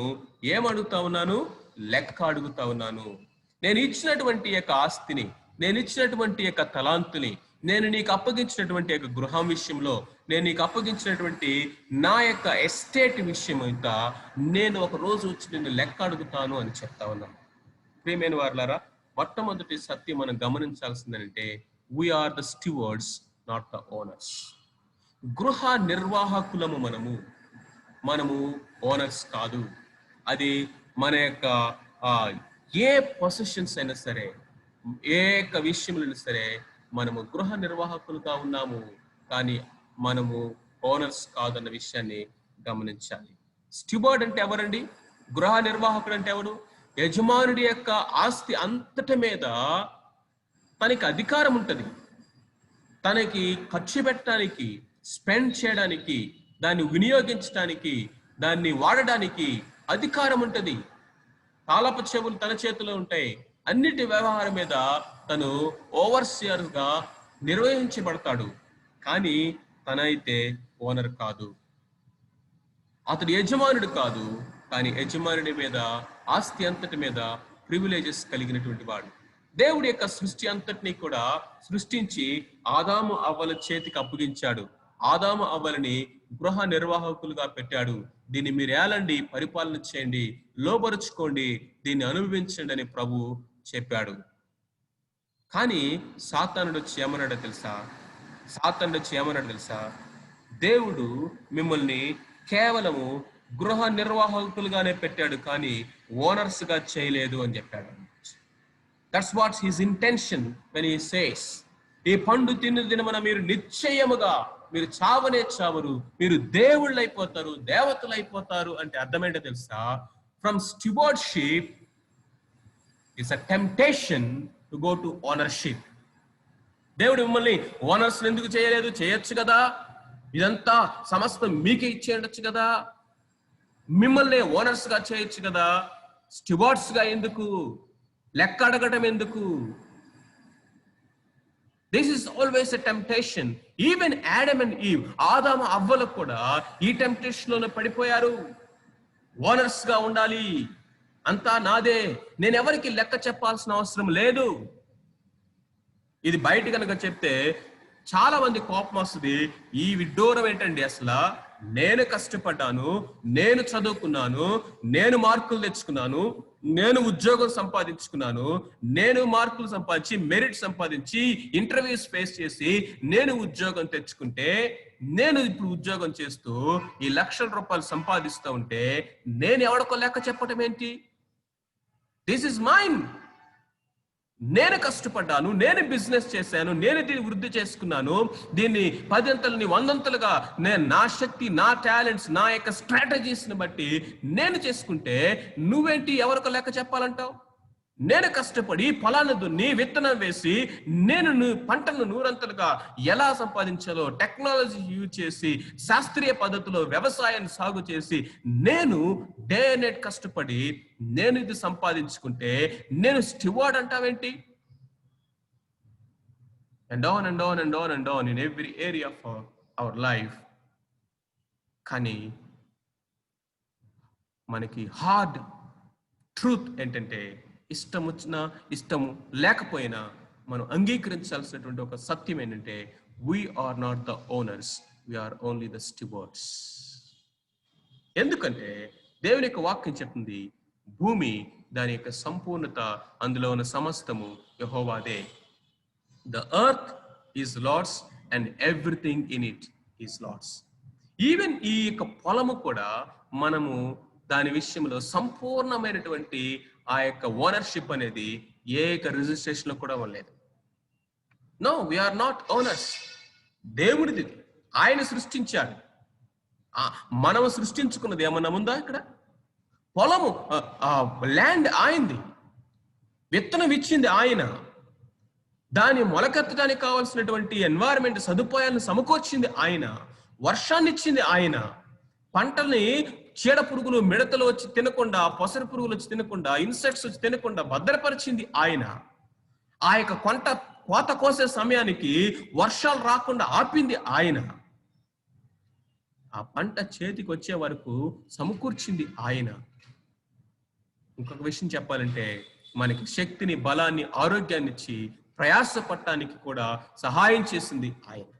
ఏమడుగుతా ఉన్నాను? లెక్క అడుగుతా ఉన్నాను. నేను ఇచ్చినటువంటి యొక్క ఆస్తిని, నేను ఇచ్చినటువంటి యొక్క తలాంతుని, నేను నీకు అప్పగించినటువంటి యొక్క గృహం విషయంలో, నేను నీకు అప్పగించినటువంటి నా యొక్క ఎస్టేట్ విషయం ఇంత నేను ఒక రోజు వచ్చి నిన్ను లెక్క అడుగుతాను అని చెప్తా ఉన్నాను. ప్రియమైన వారులారా, మొట్టమొదటి సత్యం మనం గమనించాల్సిందంటే, we are the stewards, not the owners. గృహ నిర్వాహకులము మనము ఓనర్స్ కాదు. అది మన యొక్క ఏ పొజిషన్స్ అయినా సరే, ఏ యొక్క విషయంలో సరే మనము గృహ నిర్వాహకులుగా ఉన్నాము, కానీ మనము ఓనర్స్ కాదన్న విషయాన్ని గమనించాలి. స్టీవర్డ్ అంటే ఎవరండి? గృహ నిర్వాహకుడు అంటే ఎవరు? యజమానుడి యొక్క ఆస్తి అంతటి మీద తనకి అధికారం ఉంటుంది. తనకి ఖర్చు పెట్టడానికి, స్పెండ్ చేయడానికి, దాన్ని వినియోగించడానికి, దాన్ని వాడడానికి అధికారం ఉంటుంది. తాళపు చెవులు తన చేతిలో ఉంటాయి. అన్నిటి వ్యవహారం మీద తను ఓవర్సియర్ గా నిర్వహించబడతాడు. కానీ తనైతే ఓనర్ కాదు. అతడు యజమానుడు కాదు, కానీ యజమానుడి మీద, ఆస్తి అంతటి మీద ప్రివిలేజెస్ కలిగినటువంటి వాడు. దేవుడి యొక్క సృష్టి అంతటినీ కూడా సృష్టించి ఆదాము అవ్వల చేతికి అప్పగించాడు. ఆదాము అవ్వలని గృహ నిర్వాహకులుగా పెట్టాడు. దీన్ని మీరు ఏలండి, పరిపాలన చేయండి, లోబరుచుకోండి, దీన్ని అనుభవించండి అని ప్రభు చెప్పాడు. కానీ సాతానుడు వచ్చి ఏమన్నాడో తెలుసా? దేవుడు మిమ్మల్ని కేవలము గృహ నిర్వాహకులుగానే పెట్టాడు, కానీ ఓనర్స్ గా చేయలేదు అని చెప్పాడు. That's what's his intention when he says, ఈ పండు తిన్న దినమున మీరు నిశ్చయముగా మీరు చావనే చావరు, మీరు దేవుళ్ళు అయిపోతారు, దేవతలు అయిపోతారు అంటే అర్థమేంటో తెలుసా? From stewardship is a temptation to go to ownership. దేవుడు మిమ్మల్ని ఓనర్స్ ఎందుకు చేయలేదు? చేయొచ్చు కదా, ఇదంతా సమస్తం మీకే ఇచ్చేయచ్చు కదా, మిమ్మల్ని ఓనర్స్ గా చేయొచ్చు కదా, స్టీవర్డ్స్ గా ఎందుకు? లెక్క అడగటం ఎందుకు? This is always a temptation. Even Adam and Eve, ఆదాము అవ్వలకు కూడా ఈ టెంప్టేషన్ లోనే పడిపోయారు. ఓనర్స్ గా ఉండాలి, అంతా నాదే, నేను ఎవరికి లెక్క చెప్పాల్సిన అవసరం లేదు. ఇది బయట కనుక చెప్తే చాలా మంది కోపం వస్తుంది. ఈ విడ్డూరం ఏంటండి? అసలు నేను కష్టపడ్డాను, నేను చదువుకున్నాను, నేను మార్కులు తెచ్చుకున్నాను, నేను ఉద్యోగం సంపాదించుకున్నాను, నేను మార్కులు సంపాదించి, మెరిట్ సంపాదించి, ఇంటర్వ్యూస్ ఫేస్ చేసి నేను ఉద్యోగం తెచ్చుకుంటే, నేను ఇప్పుడు ఉద్యోగం చేస్తూ ఈ లక్షల రూపాయలు సంపాదిస్తూ ఉంటే నేను ఎవరికో లెక్క చెప్పటం ఏంటి? This is mine. నేను కష్టపడ్డాను, నేను బిజినెస్ చేశాను, నేను దీన్ని వృద్ధి చేసుకున్నాను, దీన్ని 10 అంతలని 100 అంతలుగా నేను నా శక్తి, నా టాలెంట్స్, నా యొక్క స్ట్రాటజీస్ ని బట్టి నేను చేసుకుంటే నువ్వేంటి ఎవరికో లెక్క చెప్పాలంటావు? నేను కష్టపడి పొలాన్ని దున్ని విత్తనం వేసి నేను పంటను 100 అంతలుగా ఎలా సంపాదించాలో టెక్నాలజీ యూజ్ చేసి శాస్త్రీయ పద్ధతిలో వ్యవసాయాన్ని సాగు చేసి నేను డే నైట్ కష్టపడి నేను ఇది సంపాదించుకుంటే నేను స్టీవర్డ్ అంటావేంటి? And on and on and on and on in every area of our life. కానీ మనకి హార్డ్ ట్రూత్ ఏంటంటే, ఇష్టం వచ్చినా ఇష్టము లేకపోయినా మనం అంగీకరించాల్సినటువంటి ఒక సత్యం ఏంటంటే, we are not the owners, we are only the stewards. ఎందుకంటే దేవుని యొక్క వాక్యం చెప్తుంది, భూమి, దాని యొక్క సంపూర్ణత, అందులో ఉన్న సమస్తము యెహోవాదే. The earth is Lord's and everything in it is Lord's. Even ఈ యొక్క పొలము కూడా మనము దాని విషయంలో సంపూర్ణమైనటువంటి ఆ యొక్క ఓనర్షిప్ అనేది ఏ యొక్క రిజిస్ట్రేషన్ లో కూడా ఉండలేదు. No, we are not owners. దేవుడిది, ఆయన సృష్టించాడు. మనము సృష్టించుకున్నది ఏమన్నా ఉందా? ఇక్కడ పొలము, ల్యాండ్ ఆయింది, విత్తనం ఇచ్చింది ఆయన, దాన్ని మొలకెత్తడానికి కావాల్సినటువంటి ఎన్వైరన్మెంట్ సదుపాయాలను సమకూర్చింది ఆయన, వర్షాన్ని ఇచ్చింది ఆయన, పంటల్ని చీడ పురుగులు మిడతలు వచ్చి తినకుండా, పొసర పురుగులు వచ్చి తినకుండా, ఇన్సెక్ట్స్ వచ్చి తినకుండా భద్రపరిచింది ఆయన. ఆ యొక్క కోత కోసే సమయానికి వర్షాలు రాకుండా ఆపింది ఆయన. ఆ పంట చేతికి వచ్చే వరకు సమకూర్చింది ఆయన. ఇంకొక విషయం చెప్పాలంటే, మనకి శక్తిని, బలాన్ని, ఆరోగ్యాన్ని ఇచ్చి ప్రయాసపడటానికి కూడా సహాయం చేసింది ఆయన.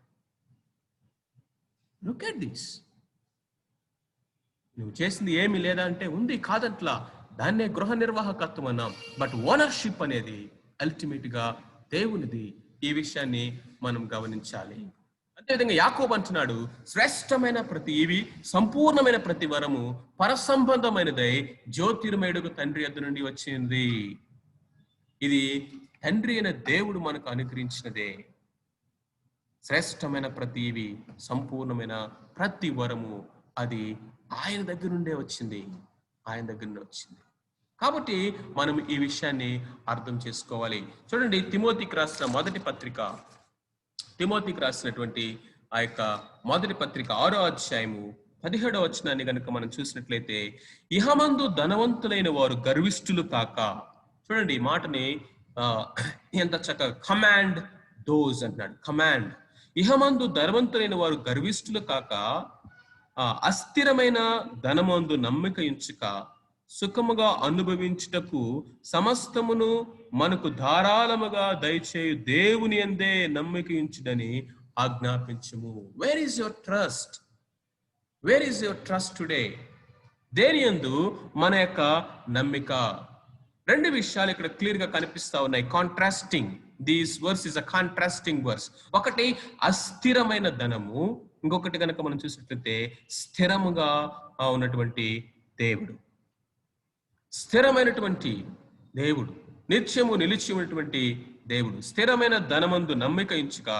Look at this. నువ్వు చేసింది ఏమీ లేదా అంటే ఉంది, కాదట్లా. దాన్నే గృహ నిర్వాహకత్వం అన్నాం. బట్ ఓనర్షిప్ అనేది అల్టిమేట్ గా దేవునిది. ఈ విషయాన్ని మనం గమనించాలి. అదేవిధంగా యాకోబు అంటున్నాడు, శ్రేష్టమైన ప్రతి ఈవి, సంపూర్ణమైన ప్రతి వరము పరసంబంధమైనదై జ్యోతిర్మయుడుకు తండ్రి యొద్ద నుండి వచ్చింది. ఇది తండ్రి అయిన దేవుడు మనకు అనుగ్రహించినదే. శ్రేష్టమైన ప్రతి ఈవి, సంపూర్ణమైన ప్రతి వరము అది ఆయన దగ్గర నుండే వచ్చింది. ఆయన దగ్గర నుండి వచ్చింది. కాబట్టి మనం ఈ విషయాన్ని అర్థం చేసుకోవాలి. చూడండి, తిమోతికి రాసిన మొదటి పత్రిక, తిమోతికి రాసినటువంటి ఆ యొక్క మొదటి పత్రిక 6వ అధ్యాయము 17వ వచనాన్ని కనుక మనం చూసినట్లయితే, ఇహమందు ధనవంతులైన వారు గర్విష్ఠులు కాక, చూడండి ఈ మాటని ఎంత చక్కగా కమాండ్ దోస్ అంటున్నాడు. కమాండ్. ఇహమందు ధనవంతులైన వారు గర్విష్ఠులు కాక, అస్థిరమైన ధనమందు నమ్మిక ఉంచుక, సుఖముగా అనుభవించుటకు సమస్తమును మనకు ధారాళముగా దయచేయు దేవుని యందే నమ్మిక ఉంచుడని ఆజ్ఞాపించుము. Where is your trust? Where is your trust today? దేని యందు మన యొక్క నమ్మిక? రెండు విషయాలు ఇక్కడ క్లియర్ గా కనిపిస్తా ఉన్నాయి. Contrasting. This verse is a contrasting verse. ఒకటి అస్థిరమైన ధనము, ఇంకొకటి కనుక మనం చూసినట్లయితే స్థిరముగా ఉన్నటువంటి దేవుడు. స్థిరమైనటువంటి దేవుడు, నిత్యము నిలిచి ఉన్నటువంటి దేవుడు. స్థిరమైన ధనమందు నమ్మిక ఉంచుక,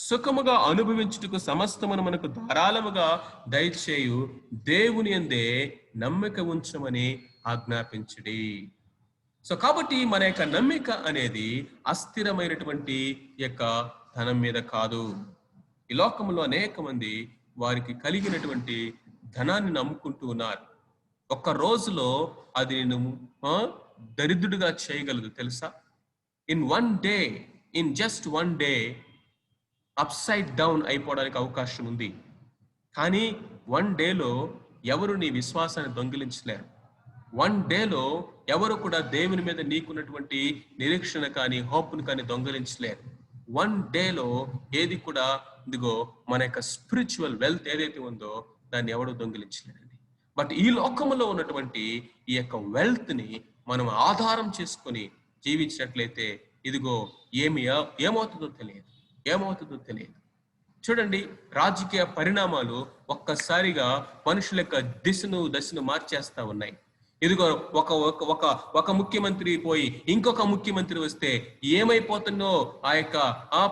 సుఖముగా అనుభవించుటకు సమస్తమును మనకు ధారాళముగా దయచేయు దేవుని యందే నమ్మిక ఉంచమని ఆజ్ఞాపించుడి. సో కాబట్టి మన యొక్క నమ్మిక అనేది అస్థిరమైనటువంటి యొక్క ధనం మీద కాదు. ఈ లోకంలో అనేక మంది వారికి కలిగినటువంటి ధనాన్ని నమ్ముకుంటూ ఉన్నారు. ఒక్క రోజులో అది నేను దరిద్రుడిగా చేయగలదు తెలుసా? In one day, in just one day upside down అయిపోవడానికి అవకాశం ఉంది. కానీ వన్ డేలో ఎవరు నీ విశ్వాసాన్ని దొంగిలించలేరు. వన్ డేలో ఎవరు కూడా దేవుని మీద నీకున్నటువంటి నిరీక్షణ కానీ, హోప్ను కానీ దొంగిలించలేరు. వన్ డేలో ఏది కూడా, ఇదిగో మన యొక్క స్పిరిచువల్ వెల్త్ ఏదైతే ఉందో దాన్ని ఎవరు దొంగిలించలేరండి. బట్ ఈ లోకంలో ఉన్నటువంటి ఈ యొక్క వెల్త్ ని మనం ఆధారం చేసుకొని జీవించినట్లయితే, ఇదిగో ఏమవుతుందో తెలియదు. చూడండి, రాజకీయ పరిణామాలు ఒక్కసారిగా మనుషుల యొక్క దశను మార్చేస్తా ఉన్నాయి. ఇదిగో ఒక ముఖ్యమంత్రి పోయి ఇంకొక ముఖ్యమంత్రి వస్తే ఏమైపోతుందో ఆ యొక్క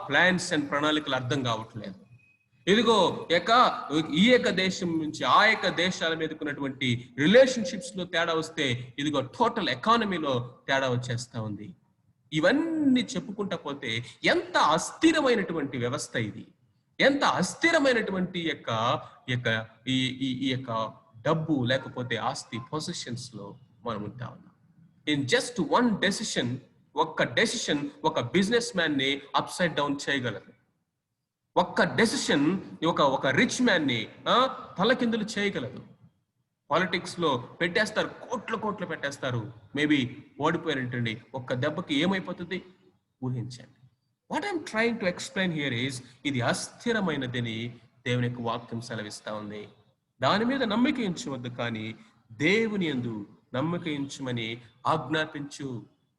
ప్లాన్స్ అండ్ ప్రణాళికలు అర్థం కావట్లేదు. ఇదిగో ఈ యొక్క దేశం నుంచి ఆ యొక్క దేశాల మీదకి ఉన్నటువంటి రిలేషన్షిప్స్ లో తేడా వస్తే, ఇదిగో టోటల్ ఎకానమీలో తేడా వచ్చేస్తా ఉంది. ఇవన్నీ చెప్పుకుంటా పోతే ఎంత అస్థిరమైనటువంటి వ్యవస్థ ఇది, ఎంత అస్థిరమైనటువంటి ఈ యొక్క డబ్బు లేకపోతే ఆస్తి, పొజిషన్స్ లో మనం ఉంటా ఉన్నాం. ఇన్ జస్ట్ వన్ డెసిషన్, ఒక బిజినెస్ మ్యాన్ ని అప్సైడ్ డౌన్ చేయగలదు. ఒక్క డెసిషన్ ఒక రిచ్ మ్యాన్ ని తలకిందులు చేయగలదు. పాలిటిక్స్ లో పెట్టేస్తారు, కోట్లు పెట్టేస్తారు. మేబీ ఓడిపోయారంటండి, ఒక్క దెబ్బకి ఏమైపోతుంది ఊహించండి. What I'm trying to explain here is, ఇది అస్థిరమైనదని దేవుని యొక్క వాక్యం సెలవిస్తా ఉంది. దాని మీద నమ్మిక ఉంచవద్దు, కానీ దేవుని యందు నమ్మిక ఉంచమని ఆజ్ఞాపించు.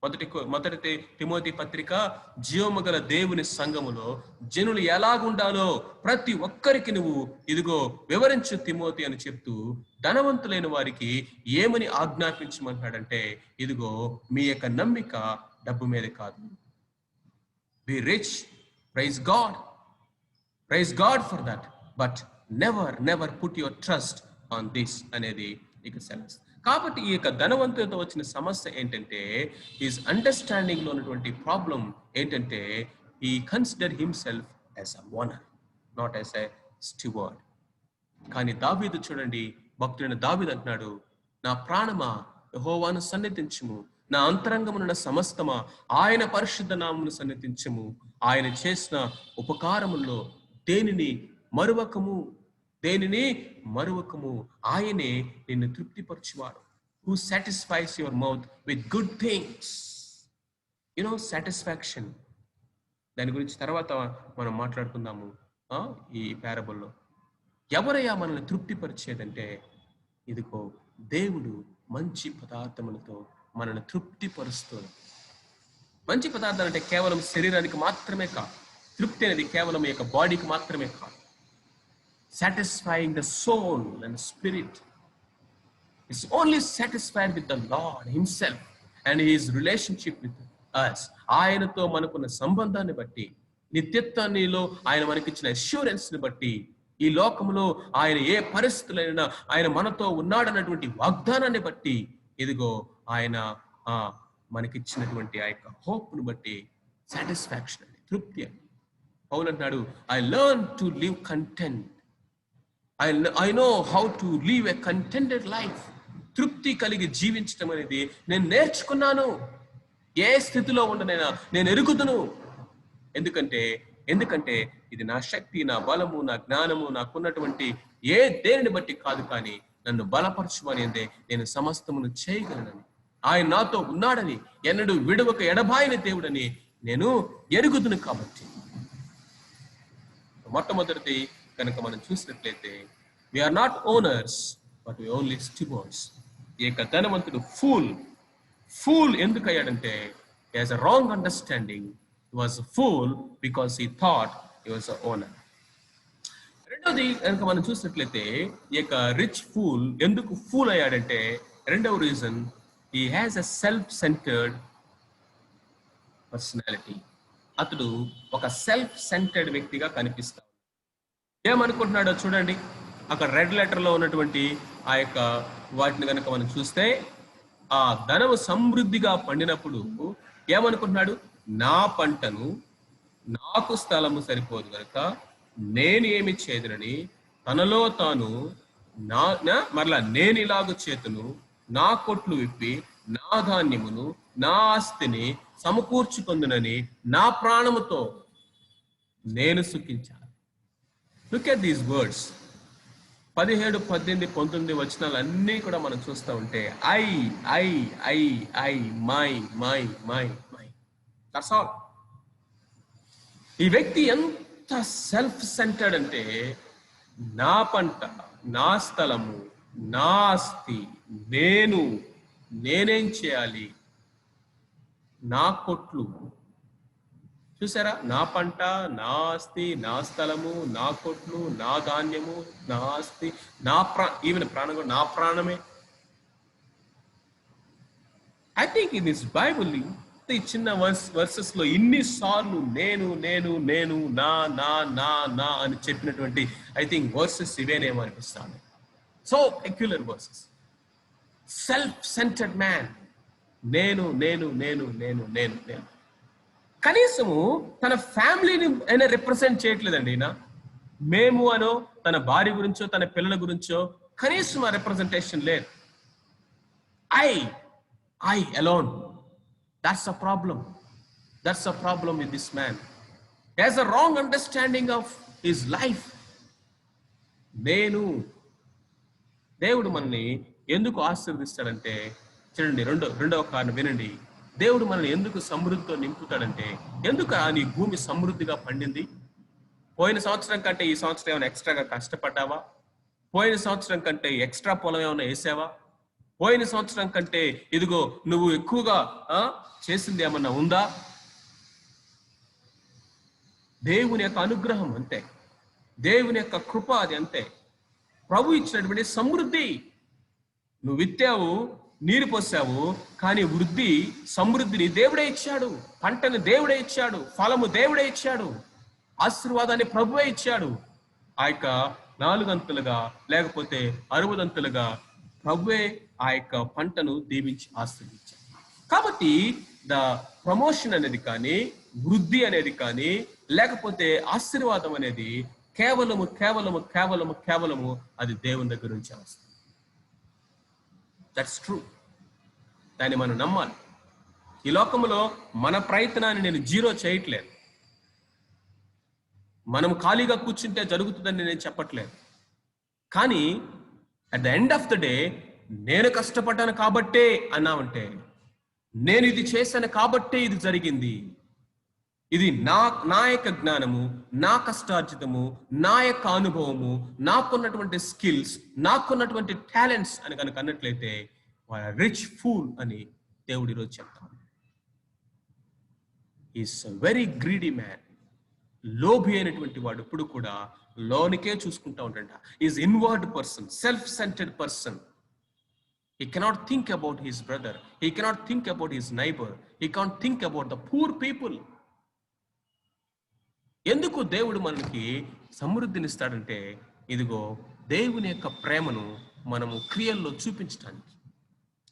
మొదటి తిమోతి పత్రిక, జీవము గల దేవుని సంఘములో జనులు ఎలాగుండాలో ప్రతి ఒక్కరికి నువ్వు ఇదిగో వివరించు తిమోతి అని చెప్తూ, ధనవంతులైన వారికి ఏమని ఆజ్ఞాపించమంటాడంటే, ఇదిగో మీ యొక్క నమ్మిక డబ్బు మీద కాదు. Be rich, praise God for that, but never put your trust on this అనేది ఇక సెలవు. కాబట్టి ఈ యొక్క ధనవంతులతో వచ్చిన సమస్య ఏంటంటే, ఈజ్ అండర్స్టాండింగ్ లో ఉన్నటువంటి ప్రాబ్లం ఏంటంటే, ఈ consider himself as a owner, not as a steward. కానీ దావీదు చూడండి, భక్తుడైన దావీదు అంటున్నాడు, నా ప్రాణమా యెహోవాను సన్నిధించుము, నా అంతరంగమునున్న సమస్తమా ఆయన పరిశుద్ధ నామమును సన్నిధించుము. ఆయన చేసిన ఉపకారముల్లో దేనిని మరువకము, దేనిని మరువకము. ఆయనే నిన్ను తృప్తిపరచువాడు. Who satisfies your mouth with good things. Satisfaction. దాని గురించి తర్వాత మనం మాట్లాడుకుందాము ఈ పారబుల్లో. ఎవరయ్యా మనల్ని తృప్తిపరిచేదంటే, ఇదిగో దేవుడు మంచి పదార్థములతో మనల్ని తృప్తిపరుస్తుంది. మంచి పదార్థాలు అంటే కేవలం శరీరానికి మాత్రమే కాదు. తృప్తి అనేది కేవలం ఈ యొక్క బాడీకి మాత్రమే కాదు. Satisfying the soul and spirit. Is only satisfied with the Lord himself and his relationship with us. ఆయనతో మనకున్న సంబంధాన్ని బట్టి, నిత్యత్వంలో ఆయన మనకిచ్చిన అష్యూరెన్స్ ని బట్టి, ఈ లోకంలో ఆయన ఏ పరిస్థితులైనా ఆయన మనతో ఉన్నాడన్నటువంటి వాగ్దానాన్ని బట్టి, ఇదిగో ఆయన మనకిచ్చినటువంటి ఆ యొక్క హోప్ ను బట్టి సాటిస్ఫాక్షన్ అండి, తృప్తి అండి. పౌలు అంటున్నాడు, I learned to live content. I know how to live a contented life. తృప్తి కలిగి జీవించడం అనేది నేను నేర్చుకున్నాను. ఏ స్థితిలో ఉండనైనా నేను ఎరుగుదును. ఎందుకంటే ఇది నా శక్తి, నా బలము, నా జ్ఞానము, నాకున్నటువంటి ఏ దేనిని బట్టి కాదు, కానీ నన్ను బలపరచుమనేదే నేను సమస్తమును చేయగలనని, ఆయన నాతో ఉన్నాడని, ఎన్నడూ విడువక ఎడబాయని దేవుడని నేను ఎరుగుదును. కాబట్టి మొట్టమొదటిది కనుక మనం చూసినట్లయితే, we are not owners but we only stewards. ఈ యొక్క ధనవంతుడు ఫూల్ ఎందుకు అయ్యాడంటే, he has a wrong understanding. He was a fool because he thought he was a owner. రెండోది కనుక మనం చూసినట్లయితే, ఈ యొక్క రిచ్ ఫూల్ ఎందుకు ఫూల్ అయ్యాడంటే, రెండవ reason, he has a self-centered personality. అతడు ఒక సెల్ఫ్ సెంటర్డ్ వ్యక్తిగా కనిపిస్తాడు. ఏమనుకుంటున్నాడో చూడండి. అక్కడ రెడ్ లెటర్ లో ఉన్నటువంటి ఆ యొక్క వాటిని కనుక మనం చూస్తే, ఆ ధనము సమృద్ధిగా పండినప్పుడు ఏమనుకుంటున్నాడు, నా పంటను నాకు స్థలము సరిపోదు కనుక నేను ఏమి చేదునని తనలో తాను మరలా నేను ఇలాగ చేతును, నా కొట్లు విప్పి నా ధాన్యమును నా ఆస్తిని సమకూర్చుకొందునని నా ప్రాణముతో నేను సుఖించాను. Look at these words. 17, 18, 19 వచనాలు అన్నీ కూడా మనం చూస్తూ ఉంటే ఐ మై దట్స్ ఆల్. ఈ వ్యక్తి ఎంత సెల్ఫ్ సెంటర్డ్ అంటే, నా పంట, నా స్థలము, నా ఆస్తి, నేనేం చేయాలి, నా కొట్లు. చూసారా, నా పంట, నా ఆస్తి, నా స్థలము, నా కొట్లు, నా ధాన్యము, నా ఆస్తి, ఈవెన్ ప్రాణం కూడా నా ప్రాణమే. I think in this Bible ఈ చిన్న వర్సెస్ లో ఇన్నిసార్లు నేను నా అని చెప్పినటువంటి ఐ థింక్ వర్సెస్ ఇవేనేమో అనిపిస్తాను. So peculiar verses. Self centred man. నేను కనీసము తన ఫ్యామిలీని అయినా రిప్రజెంట్ చేయట్లేదండి. ఈయన మేము అనో, తన భార్య గురించో, తన పిల్లల గురించో కనీసం ఆ రిప్రజెంటేషన్ లేదు. I alone. That's a problem with this man. He has a wrong understanding of his life. దేవుడు మనల్ని ఎందుకు ఆశీర్వదిస్తాడంటే, చూడండి, రెండవ కారణం వినండి. దేవుడు మనల్ని ఎందుకు సమృద్ధితో నింపుతాడంటే, ఎందుకు నీ భూమి సమృద్ధిగా పండింది? పోయిన సంవత్సరం కంటే ఈ సంవత్సరం ఏమైనా ఎక్స్ట్రాగా కష్టపడ్డావా? పోయిన సంవత్సరం కంటే ఎక్స్ట్రా పొలం ఏమైనా వేసావా? పోయిన సంవత్సరం కంటే ఇదిగో నువ్వు ఎక్కువగా చేసింది ఏమన్నా ఉందా? దేవుని యొక్క అనుగ్రహం అంతే, దేవుని యొక్క కృప అది అంతే. ప్రభు ఇచ్చినటువంటి సమృద్ధి. నువ్వు విత్తావు, నీరు పోసావు, కానీ సమృద్ధిని దేవుడే ఇచ్చాడు. పంటను దేవుడే ఇచ్చాడు, ఫలము దేవుడే ఇచ్చాడు, ఆశీర్వాదాన్ని ప్రభువే ఇచ్చాడు. ఆ యొక్క 4 అంతులుగా లేకపోతే 60 అంతులుగా ప్రభువే ఆ యొక్క పంటను దీవించి ఆశీర్వదించాడు. కాబట్టి ద ప్రమోషన్ అనేది కానీ, వృద్ధి అనేది కానీ, లేకపోతే ఆశీర్వాదం అనేది కేవలము అది దేవుని దగ్గర నుంచి వస్తుంది. That's true. దాన్ని మనం నమ్మాలి. ఈ లోకంలో మన ప్రయత్నాన్ని నేను జీరో చేయట్లేదు. మనం ఖాళీగా కూర్చుంటే జరుగుతుందని నేను చెప్పట్లేదు. కానీ at the end of the day నేను కష్టపడ్డాను కాబట్టే అన్నామంటే, నేను ఇది చేశాను కాబట్టే ఇది జరిగింది, ఇది నా యొక్క జ్ఞానము, నా కష్టార్జితము, నా యొక్క అనుభవము, నాకున్నటువంటి స్కిల్స్, నాకున్నటువంటి టాలెంట్స్ అని కనుక అన్నట్లయితే రిచ్ ఫూల్ అని దేవుడు ఈరోజు చెప్తాను. Is very greedy man. లోభి అయినటువంటి వాడు ఎప్పుడు కూడా లోనికే చూసుకుంటా ఉంటాడ. Is inward person, self centred person. He cannot think about his brother. He cannot think about his neighbor. He can't think about the poor people. ఎందుకు దేవుడు మనకి సమృద్ధినిస్తాడంటే, ఇదిగో దేవుని యొక్క ప్రేమను మనము క్రియల్లో చూపించడానికి,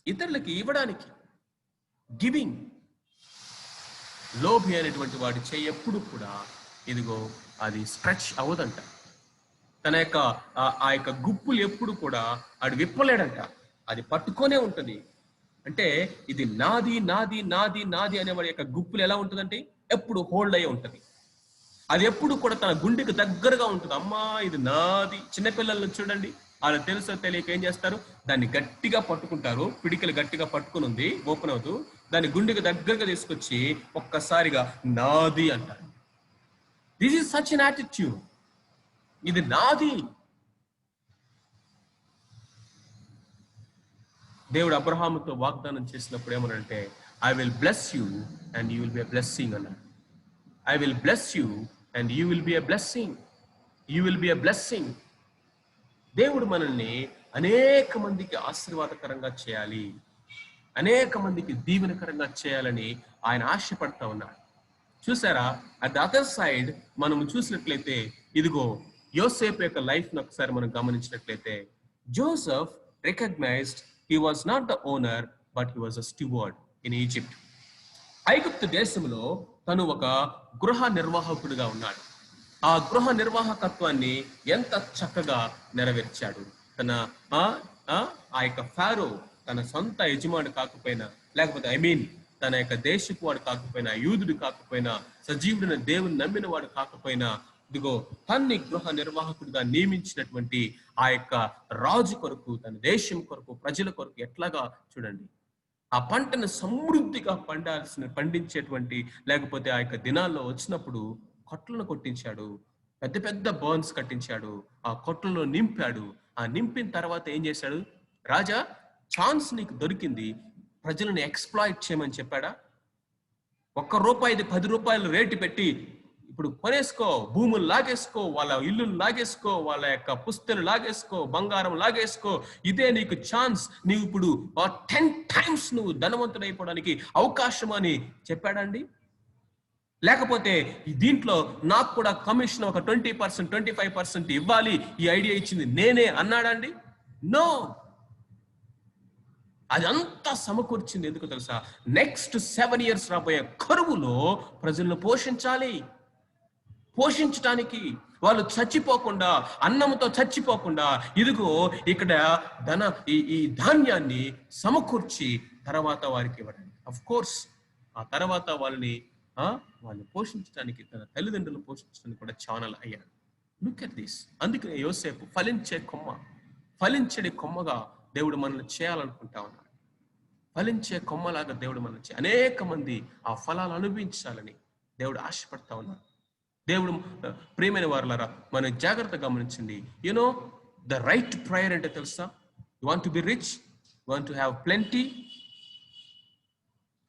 ఇతరులకి ఇవ్వడానికి. గివింగ్. లోభి అనేటువంటి వాడి చెయ్యి ఎప్పుడు కూడా ఇదిగో అది స్ట్రెచ్ అవ్వదంట. తన యొక్క ఆ యొక్క గుప్పులు ఎప్పుడు కూడా ఆడు విప్పలేడంట. అది పట్టుకొనే ఉంటుంది. అంటే ఇది నాది నాది నాది నాది అనేవాడి యొక్క గుప్పులు ఎలా ఉంటుందంటే ఎప్పుడు హోల్డ్ అయ్యే ఉంటుంది. అది ఎప్పుడు కూడా తన గుండెకి దగ్గరగా ఉంటుంది. అమ్మా ఇది నాది. చిన్నపిల్లలను చూడండి, వాళ్ళు తెలుసో తెలియక ఏం చేస్తారు, దాన్ని గట్టిగా పట్టుకుంటారు. పిడికలు గట్టిగా పట్టుకుని ఉంది, ఓపెన్ అవుతూ దాన్ని గుండెకి దగ్గరగా తీసుకొచ్చి ఒక్కసారిగా నాది అంటారు. This is such an attitude. ఇది నాది. దేవుడు అబ్రహాముతో వాగ్దానం చేసినప్పుడు ఏమనంటే, I will bless you and you will be a blessing అన్నాడు. I will bless you and you will be a blessing. You will be a blessing. దేవుడు మనల్ని అనేక మందికి ఆశీర్వాదకరంగా చేయాలి, అనేక మందికి దీవెనకరంగా చేయాలని ఆయన ఆశపడతా ఉన్నాడు. చూసారా, అట్ ద అదర్ సైడ్ మనం చూసినట్లయితే, ఇదిగో యోసేపు యొక్క లైఫ్ ను ఒకసారి మనం గమనించినట్లయితే, Joseph recognized he was not the owner but he was a steward in Egypt. ఐగుప్తు దేశంలో తను ఒక గృహ నిర్వాహకుడిగా ఉన్నాడు. ఆ గృహ నిర్వాహకత్వాన్ని ఎంత చక్కగా నెరవేర్చాడు. తన ఆ యొక్క ఫారో తన సొంత యజమాని కాకపోయినా, లేకపోతే తన యొక్క దేశపు వాడు కాకపోయినా, యూదుడు కాకపోయినా, సజీవుడిన దేవుని నమ్మిన వాడు కాకపోయినా, ఇదిగో తన్ని గృహ నిర్వాహకుడిగా నియమించినటువంటి ఆ యొక్క రాజు కొరకు, తన దేశం కొరకు, ప్రజల కొరకు ఎట్లాగా చూడండి ఆ పంటను సమృద్ధిగా పండించేటువంటి, లేకపోతే ఆ యొక్క దినాల్లో వచ్చినప్పుడు కొట్లను కొట్టించాడు, పెద్ద పెద్ద బర్న్స్ కట్టించాడు, ఆ కొట్లలో నింపాడు. ఆ నింపిన తర్వాత ఏం చేశాడు, రాజా ఛాన్స్ నీకు దొరికింది, ప్రజలను ఎక్స్ప్లాయిట్ చేయమని చెప్పాడా? ₹1 ₹10 రేటు పెట్టి ఇప్పుడు కొనేసుకో, భూములు లాగేసుకో, వాళ్ళ ఇల్లులు లాగేసుకో, వాళ్ళ యొక్క పుస్తలు లాగేసుకో, బంగారం లాగేసుకో, ఇదే నీకు ఛాన్స్, నీవు ఇప్పుడు 10 times నువ్వు ధనవంతుడైపోవడానికి అవకాశం అని చెప్పాడండి? లేకపోతే దీంట్లో నాకు కూడా కమిషన్ ఒక 20% 25% ఇవ్వాలి, ఈ ఐడియా ఇచ్చింది నేనే అన్నాడండి? నో. అదంతా సమకూర్చింది ఎందుకు తెలుసా? నెక్స్ట్ 7 years రాబోయే కరువులో ప్రజలను పోషించటానికి, వాళ్ళు చచ్చిపోకుండా, అన్నంతో చచ్చిపోకుండా, ఇదిగో ఇక్కడ ఈ ధాన్యాన్ని సమకూర్చి తర్వాత వారికి ఇవ్వడానికి. అఫ్ కోర్స్ ఆ తర్వాత వాళ్ళని పోషించడానికి, తన తల్లిదండ్రులను పోషించడానికి కూడా ఛానల్ అయ్యాడు. Look at this. అందుకే యోసేపు ఫలించడి కొమ్మగా దేవుడు మనల్ని చేయాలనుకుంటా ఉన్నాడు. ఫలించే కొమ్మలాగా దేవుడు మనల్ని అనేక మంది ఆ ఫలాలు అనుభవించాలని దేవుడు ఆశపడతా ఉన్నాడు. దేవుడు ప్రియమైన వారులారా, మనం జాగ్రత్తగా గమనించండి. యునో ద రైట్ ప్రేయర్ అంటే తెలుసా? You want to be rich, you want to have plenty,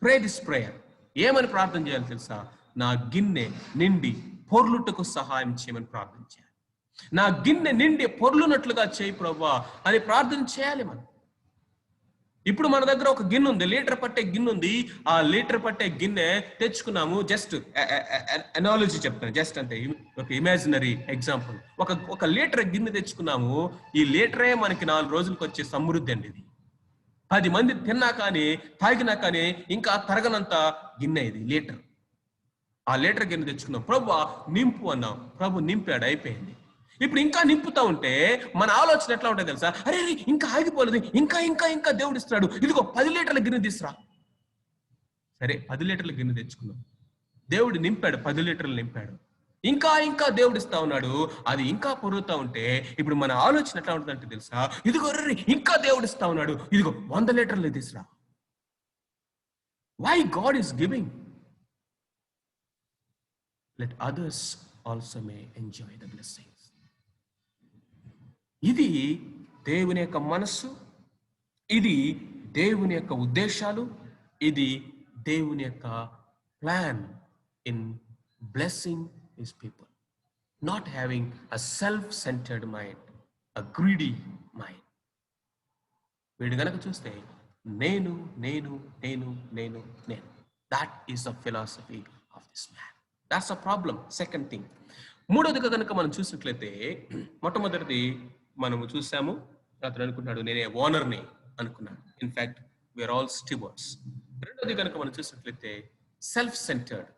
pray this prayer. ఏమని ప్రార్థన చేయాలి తెలుసా? నా గిన్నె నిండి పొర్లుటకు సహాయం చేయమని ప్రార్థన చేయాలి. నా గిన్నె నిండి పొర్లునట్లుగా చేయి ప్రభువా అని ప్రార్థన చేయాలి మనం. ఇప్పుడు మన దగ్గర ఒక గిన్నె ఉంది, లీటర్ పట్టే గిన్నె ఉంది. ఆ లీటర్ పట్టే గిన్నె తెచ్చుకున్నాము. జస్ట్ అనాలజీ చెప్తాను, జస్ట్ అంటే ఒక ఇమాజినరీ ఎగ్జాంపుల్. ఒక లీటర్ గిన్నె తెచ్చుకున్నాము. ఈ లీటరే మనకి 4 రోజులకు వచ్చే సమృద్ధి అండి. ఇది 10 మంది తిన్నా కానీ, తాగినా కానీ ఇంకా తరగనంత గిన్నె ఇది లీటర్. ఆ లీటర్ గిన్నె తెచ్చుకున్నాం. ప్రభు నింపు అన్నాం, ప్రభు నింపాడు, అయిపోయింది. ఇప్పుడు ఇంకా నింపుతా ఉంటే మన ఆలోచన ఎట్లా ఉంటుంది తెలుసా? అరే ఇంకా ఆగిపోలేదు, ఇంకా ఇంకా ఇంకా దేవుడు ఇస్తున్నాడు, ఇదిగో 10 లీటర్ల గిన్నె తీసురా. సరే 10 లీటర్ల గిన్నె తెచ్చుకున్నాం, దేవుడు నింపాడు, 10 లీటర్లు నింపాడు. ఇంకా ఇంకా దేవుడు ఇస్తా ఉన్నాడు, అది ఇంకా పొరుగుతా ఉంటే ఇప్పుడు మన ఆలోచన ఎట్లా ఉంటుందంటే తెలుసా? ఇదిగో రే ఇంకా దేవుడు ఇస్తా ఉన్నాడు, ఇదిగో 100 లీటర్లు తీసురా. Why God is giving? Let others also may enjoy the blessings. ఇది దేవుని యొక్క మనస్సు, ఇది దేవుని యొక్క ఉద్దేశాలు, ఇది దేవుని యొక్క plan in blessing his people. Not having a self centred mind, a greedy mind. వీడు గనక చూస్తే నేను నేను నేను నేను నేను, that is the philosophy of this man. That's a problem. Second thing, మూడోదిగా కనుక మనం చూసినట్లయితే, మొట్టమొదటిది మనము చూసాము, అతను అనుకుంటున్నాడు నేనే ఓనర్ని అనుకున్నాడు. In fact we are all stewards. రెండోది కనుక మనం చూసినట్లయితే సెల్ఫ్ సెంటర్డ్.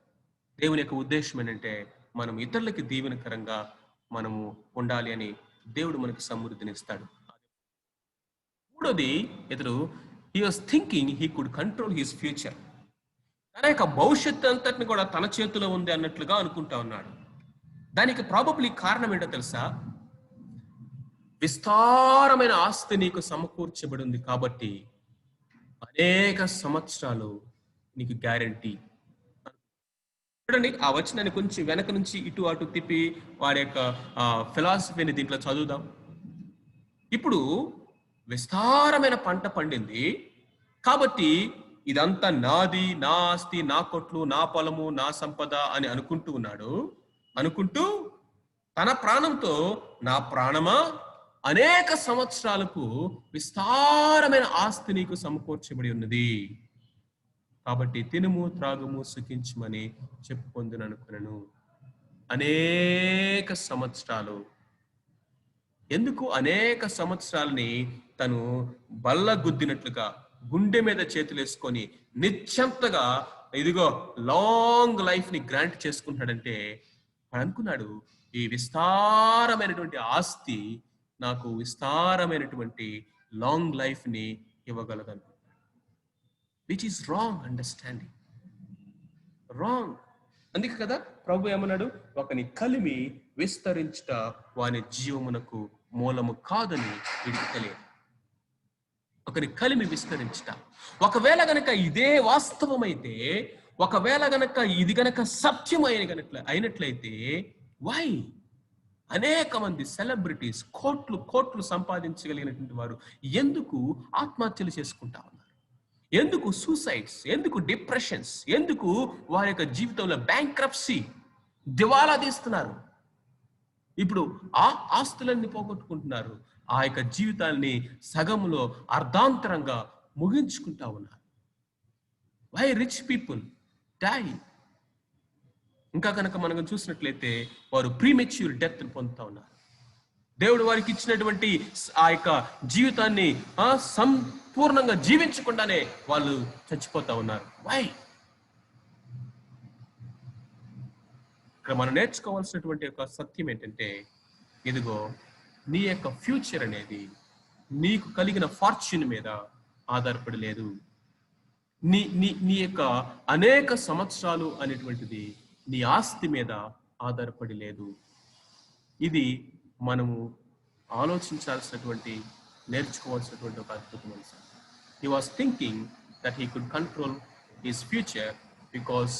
దేవుని యొక్క ఉద్దేశం ఏంటంటే మనం ఇతరులకి దీవెనకరంగా మనము ఉండాలి అని దేవుడు మనకు సమృద్ధినిస్తాడు. మూడోది, ఇతడు he was thinking he could control his future. తన యొక్క భవిష్యత్తు అంతటిని కూడా తన చేతిలో ఉంది అన్నట్లుగా అనుకుంటా ఉన్నాడు. దానికి ప్రాబబ్లీ కారణం ఏంటో తెలుసా? విస్తారమైన ఆస్తి నీకు సమకూర్చబడి ఉంది కాబట్టి అనేక సంవత్సరాలు నీకు గ్యారంటీ. చూడండి, ఆ వచనాన్ని కొంచెం వెనక నుంచి ఇటు అటు తిప్పి వారి యొక్క ఫిలాసఫీని దీంట్లో చదువుదాం. ఇప్పుడు విస్తారమైన పంట పండింది కాబట్టి ఇదంతా నాది, నా ఆస్తి, నా కొట్లు, నా పొలము, నా సంపద అని అనుకుంటూ ఉన్నాడు. అనుకుంటూ తన ప్రాణంతో, నా ప్రాణమా, అనేక సంవత్సరాలకు విస్తారమైన ఆస్తి నీకు సమకూర్చబడి ఉన్నది కాబట్టి తినుము త్రాగుము సుఖించమని చెప్పుకొందును అనుకున్నాను. అనేక సంవత్సరాలు. ఎందుకు అనేక సంవత్సరాలని తను బల్లగుద్దినట్లుగా గుండె మీద చేతులు వేసుకొని నిశ్చంతగా ఇదిగో లాంగ్ లైఫ్ ని గ్రాంట్ చేసుకుంటాడంటే అనుకున్నాడు, ఈ విస్తారమైనటువంటి ఆస్తి నాకు విస్తారమైనటువంటి లాంగ్ లైఫ్ ని ఇవ్వగలదను. Which is wrong understanding. Wrong. అందుకే కదా ప్రభు ఏమన్నాడు, ఒకని కలిమి విస్తరించుట వాని జీవమునకు మూలము కాదని వీడికి తెలియదు. ఒకని కలిమి విస్తరించుట. ఒకవేళ గనక ఇదే వాస్తవమైతే, ఒకవేళ గనక ఇది గనక సత్యం అయినట్లయితే వై అనేక మంది సెలబ్రిటీస్ కోట్లు కోట్లు సంపాదించగలిగినటువంటి వారు ఎందుకు ఆత్మహత్యలు చేసుకుంటా ఉన్నారు? ఎందుకు సూసైడ్స్? ఎందుకు డిప్రెషన్స్? ఎందుకు వారి యొక్క జీవితంలో బ్యాంక్రప్సీ, దివాలా తీస్తున్నారు? ఇప్పుడు ఆ ఆస్తులన్నీ పోగొట్టుకుంటున్నారు, ఆ యొక్క జీవితాన్ని సగంలో అర్ధాంతరంగా ముగించుకుంటా ఉన్నారు. Why rich people die? ఇంకా కనుక మనం చూసినట్లయితే వారు ప్రీమెచ్యూర్ డెత్ పొందుతా ఉన్నారు. దేవుడు వారికి ఇచ్చినటువంటి ఆ యొక్క జీవితాన్ని సంపూర్ణంగా జీవించకుండానే వాళ్ళు చచ్చిపోతా ఉన్నారు. వై? ఇక్కడ మనం నేర్చుకోవాల్సినటువంటి ఒక సత్యం ఏంటంటే, ఇదిగో నీ యొక్క ఫ్యూచర్ అనేది నీకు కలిగిన ఫార్చ్యూన్ మీద ఆధారపడి లేదు. నీ నీ నీ యొక్క అనేక సంవత్సరాలు అనేటువంటిది నీ ఆస్తి మీద ఆధారపడి లేదు. ఇది మనము ఆలోచించాల్సినటువంటి, నేర్చుకోవాల్సినటువంటి ఒక అద్భుతమైన అంశం. He was thinking that he could control his future because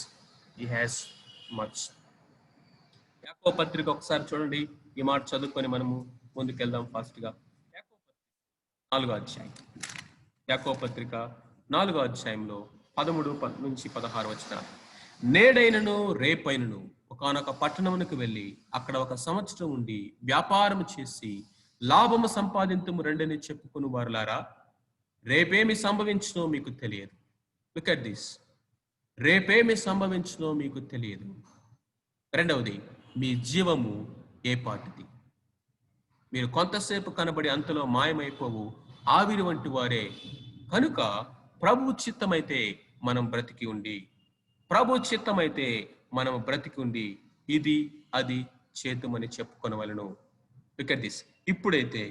he has much. యాకోబు పత్రిక ఒకసారి చూడండి, ఈ మాట చదువుకొని మనము ముందుకెళ్దాం ఫాస్ట్గా. యాకోబు పత్రిక 4వ అధ్యాయంలో 13 నుంచి 16 వచనాలు. నేడైనను రేపైనను ఒకానొక పట్టణమునకు వెళ్ళి అక్కడ 1 సంవత్సరం ఉండి వ్యాపారం చేసి లాభము సంపాదింతుము రెండని చెప్పుకుని వారులారా, రేపేమి సంభవించునో మీకు తెలియదు. Look at this. రేపేమి సంభవించునో మీకు తెలియదు. రెండవది, మీ జీవము ఏ పాటిది? మీరు కొంతసేపు కనబడి అంతలో మాయమైపోవు ఆవిరి వంటి వారే. కనుక ప్రభు చిత్తమైతే మనం బ్రతికి ఉండి, ప్రభు చిత్తమైతే మనం బ్రతికి ఉండి ఇది అది చేతుమని చెప్పుకొనవలెను. Look at this. ఇప్పుడైతే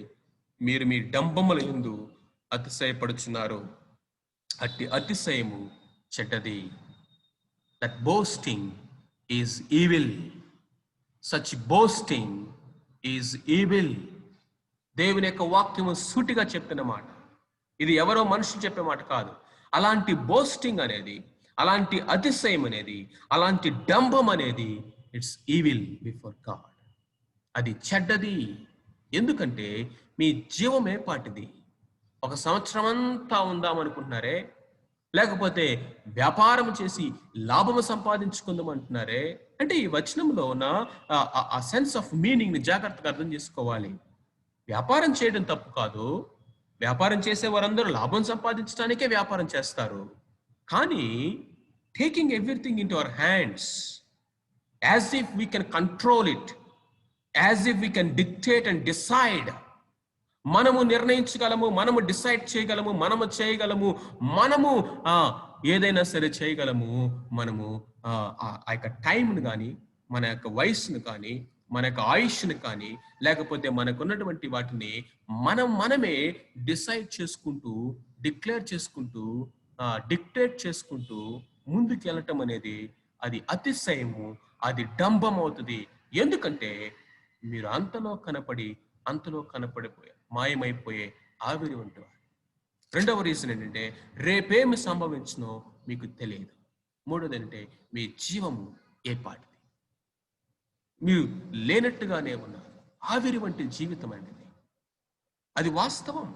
మీరు మీ డంబముల యందు అతిశయపడుచున్నారు, అట్టి అతిశయము చెడ్డది. That boasting is evil. Such boasting is evil. దేవుని యొక్క వాక్యము సూటిగా చెప్తున్న మాట. ఇది ఎవరో మనుషులు చెప్పే మాట కాదు. అలాంటి బోస్టింగ్ అనేది, అలాంటి అతిశయం అనేది, అలాంటి డంబం అనేది ఇట్స్ ఈవిల్ బిఫోర్ గాడ్. అది చెడ్డది. ఎందుకంటే మీ జీవమే పాటిది. ఒక సంవత్సరం అంతా ఉందామనుకుంటున్నారే, లేకపోతే వ్యాపారం చేసి లాభము సంపాదించుకుందాం అంటున్నారే, అంటే ఈ వచనంలో ఉన్న ఆ సెన్స్ ఆఫ్ మీనింగ్ ని జాగ్రత్తగా అర్థం చేసుకోవాలి. వ్యాపారం చేయడం తప్పు కాదు. వ్యాపారం చేసే వారందరూ లాభం సంపాదించడానికే వ్యాపారం చేస్తారు. కానీ taking everything in to our hands, as if we can control it, as if we can dictate and decide. మనము నిర్ణయించగలము, మనము డిసైడ్ చేయగలము, మనము చేయగలము, మనము ఏదైనా సరే చేయగలము. మనము ఆ యొక్క టైంను కానీ, మన యొక్క వయస్సును కానీ, మన యొక్క ఆయుష్ను కానీ, లేకపోతే మనకున్నటువంటి వాటిని మనమే డిసైడ్ చేసుకుంటూ, డిక్లేర్ చేసుకుంటూ, డిక్టేట్ చేసుకుంటూ ముందుకు వెళ్ళటం అనేది అది అతిశయము, అది డంబం అవుతుంది. ఎందుకంటే మీరు అంతలో కనపడిపోయే మాయమైపోయే ఆవిరి ఉంటారు. రెండవ రీజన్ ఏంటంటే రేపేమి సంభవించునో మీకు తెలియదు. మూడోది ఏంటంటే మీ జీవము ఏ పాటిది. మీరు లేనట్టుగానే ఉన్నారు. ఆవిరి వంటి జీవితం అనేది అది వాస్తవం.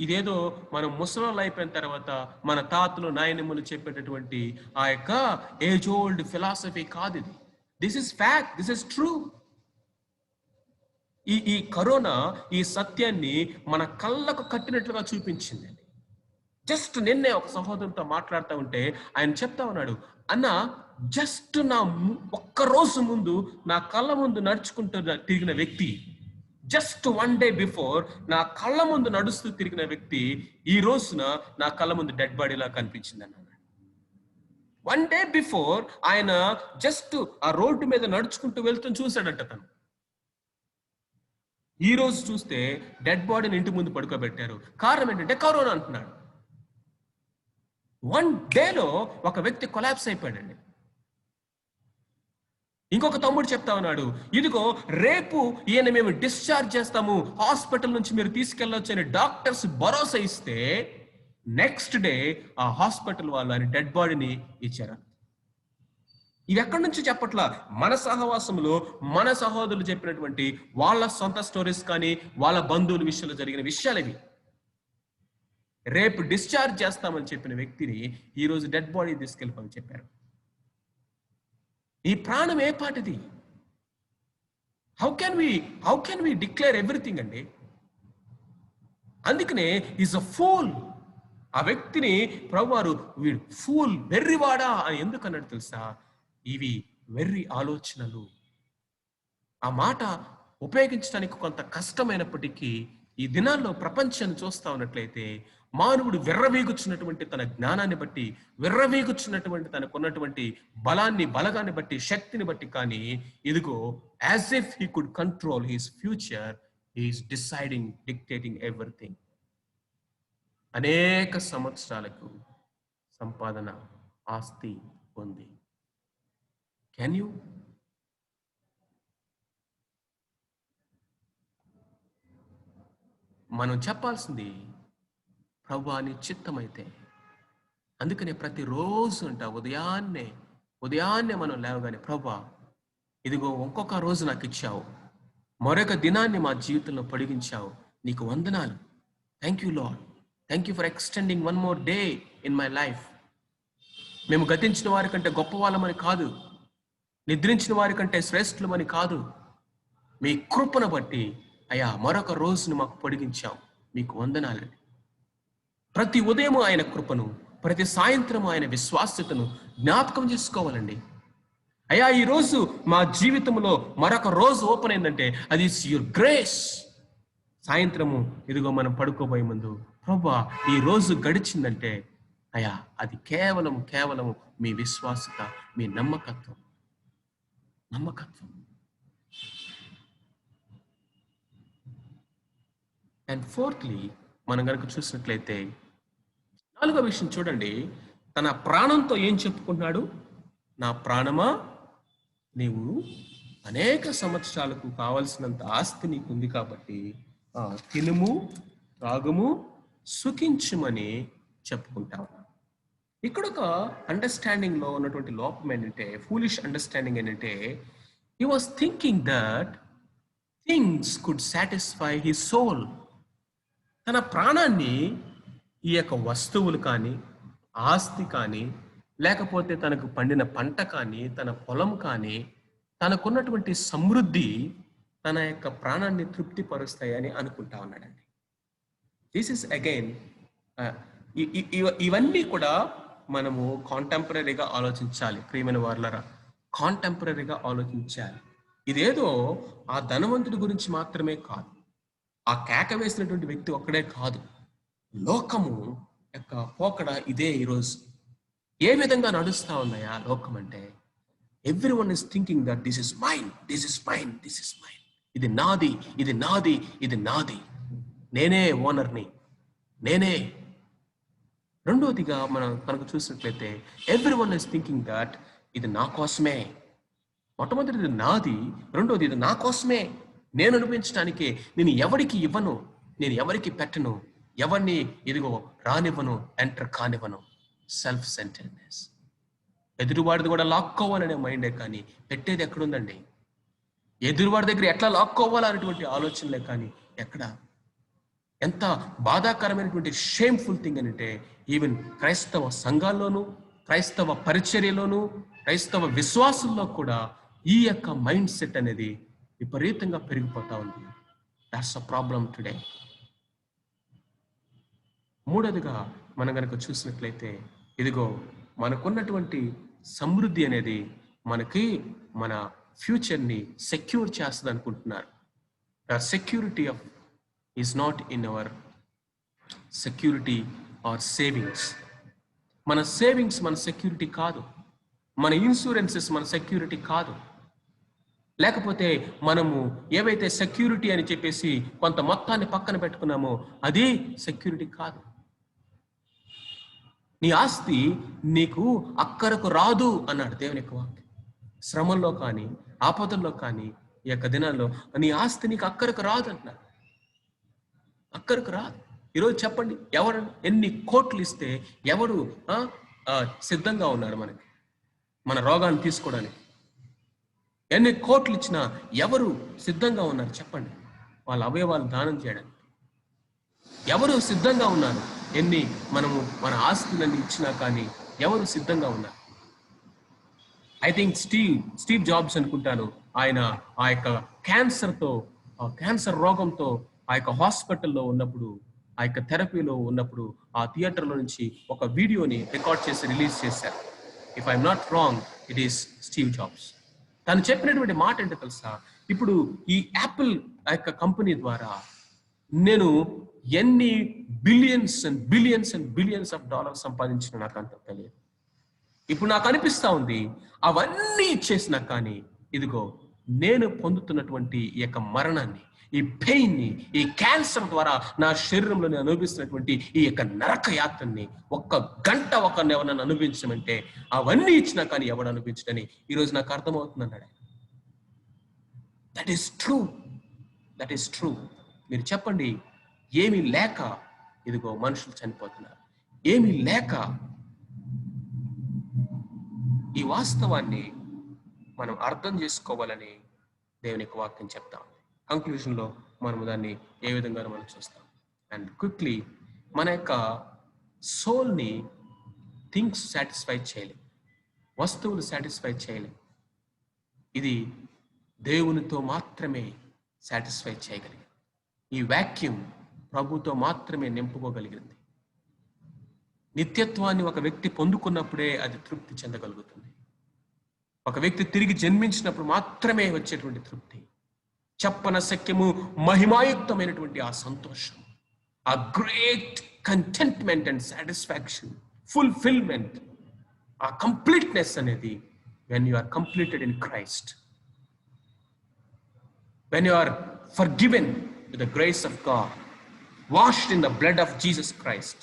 ఇదేదో మనం ముసలోళ్ళు అయిపోయిన తర్వాత మన తాతలు నాయనమ్మలు చెప్పేటటువంటి ఆ యొక్క ఏజ్ ఓల్డ్ ఫిలాసఫీ కాదు ఇది. This is fact, this is true. ఈ కరోనా ఈ సత్యాన్ని మన కళ్ళకు కట్టినట్లుగా చూపించింది. జస్ట్ నిన్నే ఒక సహోదరుతో మాట్లాడుతూ ఉంటే ఆయన చెప్తా ఉన్నాడు, అన్న జస్ట్ నా ఒక్క రోజు ముందు నా కళ్ళ ముందు నడుచుకుంటూ తిరిగిన వ్యక్తి, జస్ట్ 1 day బిఫోర్ నా కళ్ళ ముందు నడుస్తూ తిరిగిన వ్యక్తి ఈ రోజున నా కళ్ళ ముందు డెడ్ బాడీలా కనిపించింది అన్నాడు. 1 day బిఫోర్ ఆయన జస్ట్ ఆ రోడ్డు మీద నడుచుకుంటూ వెళ్తూ చూశాడట తను. ఈ రోజు చూస్తే డెడ్ బాడీని ఇంటి ముందు పడుకోబెట్టారు. కారణం ఏంటంటే కరోనా అంటున్నాడు. 1 dayలో ఒక వ్యక్తి కొలాప్స్ అయిపోయాడండి. ఇంకొక తమ్ముడు చెప్తా ఉన్నాడు, ఇదిగో రేపు ఈయన మేము డిశ్చార్జ్ చేస్తాము, హాస్పిటల్ నుంచి మీరు తీసుకెళ్ళొచ్చు అని డాక్టర్స్ భరోసా ఇస్తే నెక్స్ట్ డే ఆ హాస్పిటల్ వాళ్ళు ఆయన డెడ్ బాడీని ఇచ్చారు. ఇవి ఎక్కడి నుంచి చెప్పట్లా, మన సహవాసంలో మన సహోదరులు చెప్పినటువంటి వాళ్ళ సొంత స్టోరీస్ కానీ, వాళ్ళ బంధువుల విషయంలో జరిగిన విషయాలు ఇవి. రేపు డిశ్చార్జ్ చేస్తామని చెప్పిన వ్యక్తిని ఈరోజు డెడ్ బాడీ తీసుకెళ్ళిపోయి చెప్పారు. ఈ ప్రాణం ఏ పాటిది? How can we declare everything అండి? అందుకనే ఈజ్ అ ఫూల్. ఆ వ్యక్తిని ప్రభువారు వీడు ఫూల్, వెర్రివాడా అని ఎందుకు అన్నాడు తెలుసా? ఇవి వెర్రి ఆలోచనలు. ఆ మాట ఉపయోగించడానికి కొంత కష్టమైనప్పటికీ ఈ దినాల్లో ప్రపంచాన్ని చూస్తా ఉన్నట్లయితే మానవుడు విర్రవీగుచున్నటువంటి తన జ్ఞానాన్ని బట్టి, విర్రవీగుచున్నటువంటి తనకున్నటువంటి బలగాన్ని బట్టి, శక్తిని బట్టి, కానీ ఇదిగో as if he could control his future, he is deciding, dictating everything. అనేక సంవత్సరాలకు సంపాదన, ఆస్తి ఉంది. Can you? మనం చెప్పాల్సింది ప్రభువా నీ చిత్తమైతే. అందుకనే ప్రతిరోజు ఉదయాన్నే మనం లేవగానే ప్రభువా ఇదిగో ఇంకొక రోజు నాకు ఇచ్చావు, మరొక దినాన్ని మా జీవితంలో పొడిగించావు, నీకు వందనాలు. Thank you lord, thank you for extending 1 more day in my life. మేము గతించిన వారి కంటే గొప్ప వాళ్ళమని కాదు, నిద్రించిన వారి కంటే శ్రేష్ఠులమని కాదు, మీ కృపను బట్టి అయ్యా మరొక రోజును మాకు పొడిగించాం, మీకు వందనాలు. ప్రతి ఉదయము ఆయన కృపను, ప్రతి సాయంత్రం ఆయన విశ్వాస్యతను జ్ఞాపకం చేసుకోవాలండి. అయ్యా ఈరోజు మా జీవితంలో మరొక రోజు ఓపెన్ అయిందంటే అది యువర్ గ్రేస్. సాయంత్రము ఇదిగో మనం పడుకోబోయే ముందు ప్రభువా ఈ రోజు గడిచిందంటే అయ్యా అది కేవలము మీ విశ్వాసత, మీ నమ్మకత్వం. అండ్ ఫోర్త్లీ మనం కనుక చూసినట్లయితే 4వ విషయం చూడండి, తన ప్రాణంతో ఏం చెప్పుకుంటున్నాడు? నా ప్రాణమా, నీవు అనేక సంవత్సరాలకు కావలసినంత ఆస్తి నీకు ఉంది కాబట్టి తినుము, త్రాగుము, సుఖించుమని చెప్పుకుంటాం. ఇక్కడ ఒక అండర్స్టాండింగ్ లో ఉన్నటువంటి లోపం ఏంటంటే, ఫూలిష్ అండర్స్టాండింగ్ ఏంటంటే, he was thinking that things could satisfy his soul. తన ప్రాణాన్ని ఈ యొక్క వస్తువులు కానీ, ఆస్తి కానీ, లేకపోతే తనకు పండిన పంట కానీ, తన పొలం కానీ, తనకున్నటువంటి సమృద్ధి తన యొక్క ప్రాణాన్ని తృప్తిపరుస్తాయని అనుకుంటా ఉన్నాడండి. దిస్ ఇస్ అగైన్ ఇవన్నీ కూడా మనము కాంటెంపరీగా ఆలోచించాలి. ప్రియమైన వారలారా, కాంటెంపరీగా ఆలోచించాలి. ఇదేదో ఆ ధనవంతుడి గురించి మాత్రమే కాదు, ఆ కేక వేసినటువంటి వ్యక్తి ఒక్కడే కాదు, లోకము యొక్క పోకడ ఇదే. ఈరోజు ఏ విధంగా నడుస్తా ఉన్నాయా లోకం అంటే, everyone is thinking that this is mine, this is mine, this is mine, ఇది నాది, ఇది నాది, ఇది నాది, నేనే ఓనర్ని, నేనే. రెండోదిగా మనం కనుక చూసినట్లయితే, ఎవ్రీవన్ ఇస్ థింకింగ్ దట్ ఇది నా కోసమే. మొట్టమొదటిది నాది, రెండోది ఇది నా కోసమే, నేను అనిపించడానికే, నేను ఎవరికి ఇవ్వను, నేను ఎవరికి పెట్టను, ఎవరిని ఇదిగో రానివ్వను, ఎంటర్ కానివ్వను. Self centreness. ఎదురువాడిది కూడా లాక్కోవాలనే మైండే కానీ పెట్టేది ఎక్కడుందండి? ఎదురువాడి దగ్గర ఎట్లా లాక్కోవాలనేటువంటి ఆలోచనలే కానీ ఎక్కడ? ఎంత బాధాకరమైనటువంటి షేమ్ఫుల్ థింగ్ అంటే, ఈవెన్ క్రైస్తవ సంఘాల్లోనూ, క్రైస్తవ పరిచర్యలోనూ, క్రైస్తవ విశ్వాసుల్లో కూడా ఈ యొక్క మైండ్ సెట్ అనేది విపరీతంగా పెరిగిపోతా ఉంది. That's a problem today. మూడోదిగా మనం కనుక చూసినట్లయితే, ఇదిగో మనకున్నటువంటి సమృద్ధి అనేది మనకి మన ఫ్యూచర్ని సెక్యూర్ చేస్తుంది అనుకుంటున్నారు. Security of is not in our security are savings. మన సేవింగ్స్ మన సెక్యూరిటీ కాదు, మన ఇన్సూరెన్సెస్ మన సెక్యూరిటీ కాదు, లేకపోతే మనము ఏవైతే సెక్యూరిటీ అని చెప్పేసి కొంత మొత్తాన్ని పక్కన పెట్టుకున్నామో అది సెక్యూరిటీ కాదు. నీ ఆస్తి నీకు అక్కరకు రాదు అన్నాడు దేవుని యొక్క వాక్యం. శ్రమంలో కానీ, ఆపదల్లో కానీ, ఈ యొక్క దినాల్లో నీ ఆస్తి నీకు అక్కరకు రాదు అంటున్నాడు. అక్కరకు రాదు. ఈరోజు చెప్పండి, ఎవరు ఎన్ని కోట్లు ఇస్తే ఎవరు సిద్ధంగా ఉన్నారు మనకి, మన రోగాన్ని తీసుకోవడానికి? ఎన్ని కోట్లు ఇచ్చినా ఎవరు సిద్ధంగా ఉన్నారు చెప్పండి వాళ్ళ అవయవాలు దానం చేయడానికి? ఎవరు సిద్ధంగా ఉన్నారు? ఎన్ని మనము మన ఆస్తులన్నీ ఇచ్చినా కానీ ఎవరు సిద్ధంగా ఉన్నారు? ఐ థింక్ స్టీవ్ జాబ్స్ అనుకుంటాను, ఆయన ఆ యొక్క క్యాన్సర్ రోగంతో ఆ యొక్క హాస్పిటల్లో ఉన్నప్పుడు, ఆ యొక్క థెరపీలో ఉన్నప్పుడు, ఆ థియేటర్లో నుంచి ఒక వీడియోని రికార్డ్ చేసి రిలీజ్ చేశారు. If I'm not wrong, it is Steve jobs. తను చెప్పినటువంటి మాట ఏంటో తెలుసా? ఇప్పుడు ఈ యాపిల్ ఆ యొక్క కంపెనీ ద్వారా నేను ఎన్ని billions and billions and billions of dollars సంపాదించిన నాకు అంత తెలియదు. ఇప్పుడు నాకు అనిపిస్తా ఉంది, అవన్నీ ఇచ్చేసినా కానీ ఇదిగో నేను పొందుతున్నటువంటి ఈ యొక్క మరణాన్ని, ఈ పెయిన్ ని, ఈ క్యాన్సర్ ద్వారా నా శరీరంలో నేను అనుభవిస్తున్నటువంటి ఈ యొక్క నరక యాత్రని ఒక్క గంట ఎవరన్నా అనుభవించమంటే అవన్నీ ఇచ్చినా కానీ ఎవడు అనుభవించడని ఈరోజు నాకు అర్థమవుతుంది అన్నాడు. That is true, that is true. మీరు చెప్పండి, ఏమీ లేక ఇదిగో మనుషులు చనిపోతున్నారు, ఏమీ లేక. ఈ వాస్తవాన్ని మనం అర్థం చేసుకోవాలని దేవుని యొక్క వాక్యం చెప్తా ఉంది. కంక్లూజన్లో మనము దాన్ని ఏ విధంగా మనం చూస్తాం. అండ్ క్విక్లీ, మన యొక్క సోల్ని థింగ్స్ సాటిస్ఫై చేయలేం, వస్తువులు సాటిస్ఫై చేయలేం. ఇది దేవునితో మాత్రమే సాటిస్ఫై చేయగలిగింది. ఈ వాక్యూమ్ ప్రభుతో మాత్రమే నింపుకోగలిగింది. నిత్యత్వాన్ని ఒక వ్యక్తి పొందుకున్నప్పుడే అది తృప్తి చెందగలుగుతుంది. ఒక వ్యక్తి తిరిగి జన్మించినప్పుడు మాత్రమే వచ్చేటువంటి తృప్తి, చెప్పన శక్యము మహిమాయుక్తమైనటువంటి ఆ సంతోషం, ఆ great contentment and satisfaction, fulfilment, ఆ కంప్లీట్నెస్ అనేది when you are completed in Christ, when you are forgiven with the grace of God, washed in the blood of Jesus Christ,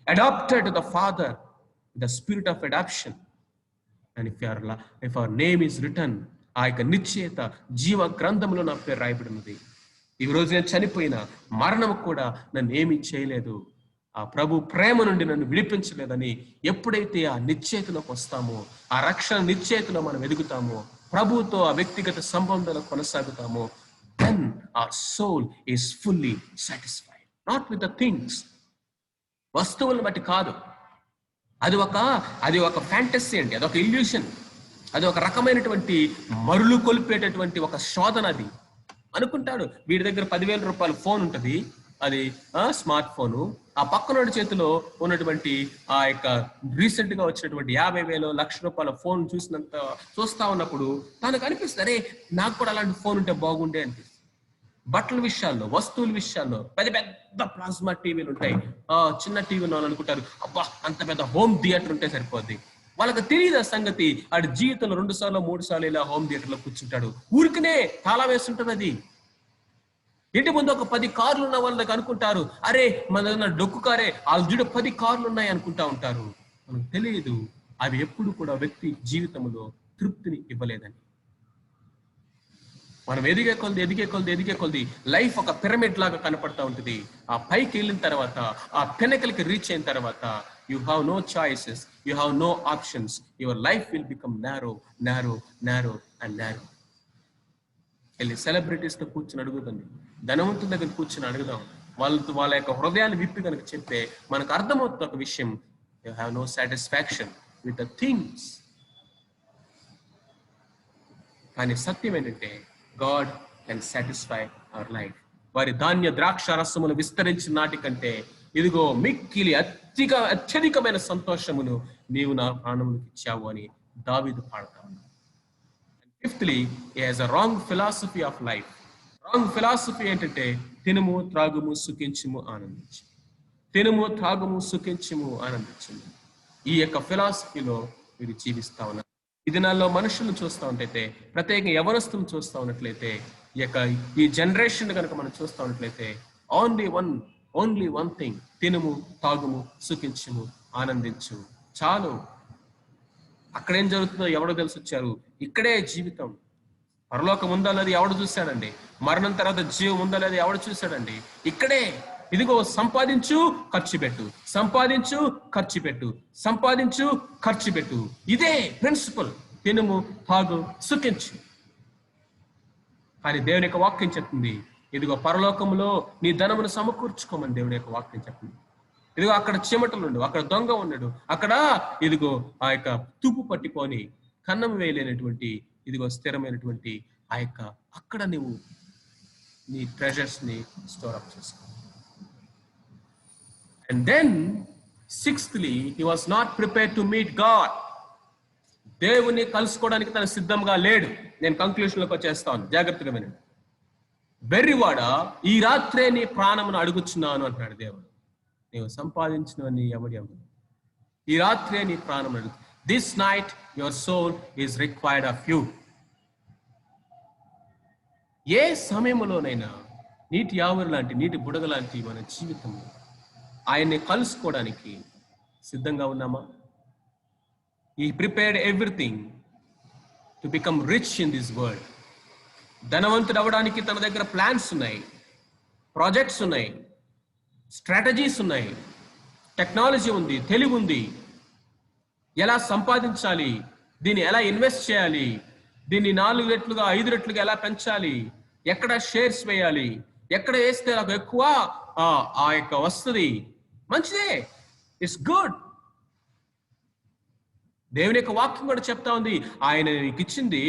adopted to the Father, the spirit of adoption. And if our name is written, ఆ యొక్క నిశ్చయత జీవ గ్రంథంలో నా పేరు రాయబడి ఉన్నది. ఈ రోజు నేను చనిపోయినా మరణం కూడా నన్ను ఏమీ చేయలేదు, ఆ ప్రభు ప్రేమ నుండి నన్ను విడిపించలేదని ఎప్పుడైతే ఆ నిశ్చయతలోకి వస్తామో, ఆ రక్షణ నిశ్చయతలో మనం ఎదుగుతామో, ప్రభువుతో ఆ వ్యక్తిగత సంబంధాలు కొనసాగుతామో, then our soul is fully satisfied. Not with the things, వస్తువులను బట్టి కాదు. అది ఒక ఫ్యాంటసీ అండి, అదొక ఇల్యూషన్, అది ఒక రకమైనటువంటి మరులు కొలిపేటటువంటి ఒక శోధన. అది అనుకుంటాడు వీడి దగ్గర 10,000 రూపాయల ఫోన్ ఉంటుంది, అది స్మార్ట్ ఫోను, ఆ పక్కనోడి చేతిలో ఉన్నటువంటి ఆ యొక్క రీసెంట్ గా వచ్చినటువంటి 50,000 1,00,000 రూపాయల ఫోన్ చూస్తా ఉన్నప్పుడు తనకు అనిపిస్తుంది, అరే నాకు కూడా అలాంటి ఫోన్ ఉంటే బాగుండే అనిపిస్తుంది. బట్టల విషయాల్లో, వస్తువుల విషయాల్లో పెద్ద పెద్ద ప్లాస్మా టీవీలు ఉంటాయి, చిన్న టీవీ వాళ్ళు అనుకుంటారు అబ్బా అంత పెద్ద హోమ్ థియేటర్ ఉంటే సరిపోద్ది. వాళ్ళకి తెలియదు ఆ సంగతి. ఆడి జీవితంలో 2 సార్లు 3 సార్లు ఇలా హోమ్ థియేటర్ లో కూర్చుంటాడు, ఊరికనే తాళా వేస్తుంటది. అది ఇంటి ముందు ఒక 10 కార్లు ఉన్న వాళ్ళకి అనుకుంటారు, అరే మన దగ్గర డొక్కు కారే, వాళ్ళ చూడ 10 కార్లు ఉన్నాయి అనుకుంటా ఉంటారు. మనకు తెలియదు అవి ఎప్పుడు కూడా వ్యక్తి జీవితంలో తృప్తిని ఇవ్వలేదని. మనం ఎదిగే కొలది లైఫ్ ఒక పిరమిడ్ లాగా కనపడతా ఉంటుంది. ఆ పైకి వెళ్ళిన తర్వాత, ఆ పినకల్కి రీచ్ అయిన తర్వాత, you have no choices, you have no options, your life will become narrow narrow narrow and narrow. వెళ్ళి సెలబ్రిటీస్ తో కూర్చొని అడుగుతుంది, ధనవంతుల దగ్గర కూర్చొని అడుగుదాం, వాళ్ళ యొక్క హృదయాన్ని విప్పి కనుక చెప్తే మనకు అర్థమవుతుంది ఒక విషయం, you have no satisfaction with the things. కానీ సత్యం ఏంటంటే God can satisfy our life. వారి ధాన్య ద్రాక్ష రసములు విస్తరించిన నాటి కంటే ఇదిగో మిక్కిలి అత్యధికమైన సంతోషమును నీవు నా ప్రాణములకు ఇచ్చావు అని దావీదు పాడతా ఉన్నాడు. Fifthly, he has a wrong philosophy of life. Wrong philosophy ఏంటంటే తినుము త్రాగుము సుఖించుము ఆనందించు, తినుము త్రాగుము సుఖించుము ఆనందించు. ఈ యొక్క ఫిలాసఫీలో మీరు జీవిస్తా ఉన్నారు. ఈ దినాల్లో మనుషులను చూస్తూ ఉంటైతే, ప్రత్యేకంగా యవనస్తులను చూస్తూ ఉన్నట్లయితే, ఈ జనరేషన్ కనుక మనం చూస్తూ ఉన్నట్లయితే, ఓన్లీ వన్ థింగ్, తినుము తాగుము సుఖించుము ఆనందించు చాలు. అక్కడేం జరుగుతుందో ఎవడో తెలిసి వచ్చారు. ఇక్కడే జీవితం. పరలోకం ఉందా లేదు ఎవడు చూశాడండి, మరణం తర్వాత జీవం ఉందా లేదు ఎవడు చూశాడండి. ఇక్కడే ఇదిగో సంపాదించు ఖర్చు పెట్టు, సంపాదించు ఖర్చు పెట్టు, సంపాదించు ఖర్చు పెట్టు. ఇదే ప్రిన్సిపల్, తినుము తాగు సుఖించు. కానీ దేవుని యొక్క వాక్యం చెప్తుంది, ఇదిగో పరలోకంలో నీ ధనమును సమకూర్చుకోమని దేవుని యొక్క వాక్యం చెప్తుంది. ఇదిగో అక్కడ చెమటలుండు, అక్కడ దొంగ ఉన్నాడు, అక్కడ ఇదిగో ఆ యొక్క తుప్పు పట్టిపోని కన్నం వేయలేనటువంటి ఇదిగో స్థిరమైనటువంటి ఆ యొక్క అక్కడ నువ్వు నీ ట్రెజర్స్ ని స్టోర్ అప్ చేసుకో. And then, sixthly, he was not prepared to meet God. దేవుని కలుసుకోవడానికి తను సిద్ధంగా లేడు. నేను కంక్లూషన్ లోకి వచ్చేస్తాను, జాగ్రత్తగా వినండి. బెర్రివాడ, ఈ రాత్రే నీ ప్రాణమును అడుగుచున్నాను అంటున్నాడు దేవుడు. నీవు సంపాదించినవని ఎవడు, ఈ రాత్రే నీ ప్రాణం అడుగు. This night your soul is required of you. ఏ సమయంలోనైనా నీటి ఆవిరి లాంటి, నీటి బుడగ లాంటి మన జీవితంలో ఆయన్ని కలుసుకోవడానికి సిద్ధంగా ఉన్నామా? He prepared everything to become rich in this world. ధనవంతుడు అవ్వడానికి తన దగ్గర ప్లాన్స్ ఉన్నాయి, ప్రాజెక్ట్స్ ఉన్నాయి, స్ట్రాటజీస్ ఉన్నాయి, టెక్నాలజీ ఉంది, తెలివి ఉంది. ఎలా సంపాదించాలి, దీన్ని ఎలా ఇన్వెస్ట్ చేయాలి, దీన్ని 4 రెట్లుగా 5 రెట్లుగా ఎలా పెంచాలి, ఎక్కడ షేర్స్ వేయాలి, ఎక్కడ వేస్తే నాకు ఎక్కువ ఆ యొక్క వస్తుంది, మంచిదే, ఇట్స్ గుడ్. దేవుని యొక్క వాక్యం కూడా చెప్తా ఉంది, ఆయన నీకు ఇచ్చింది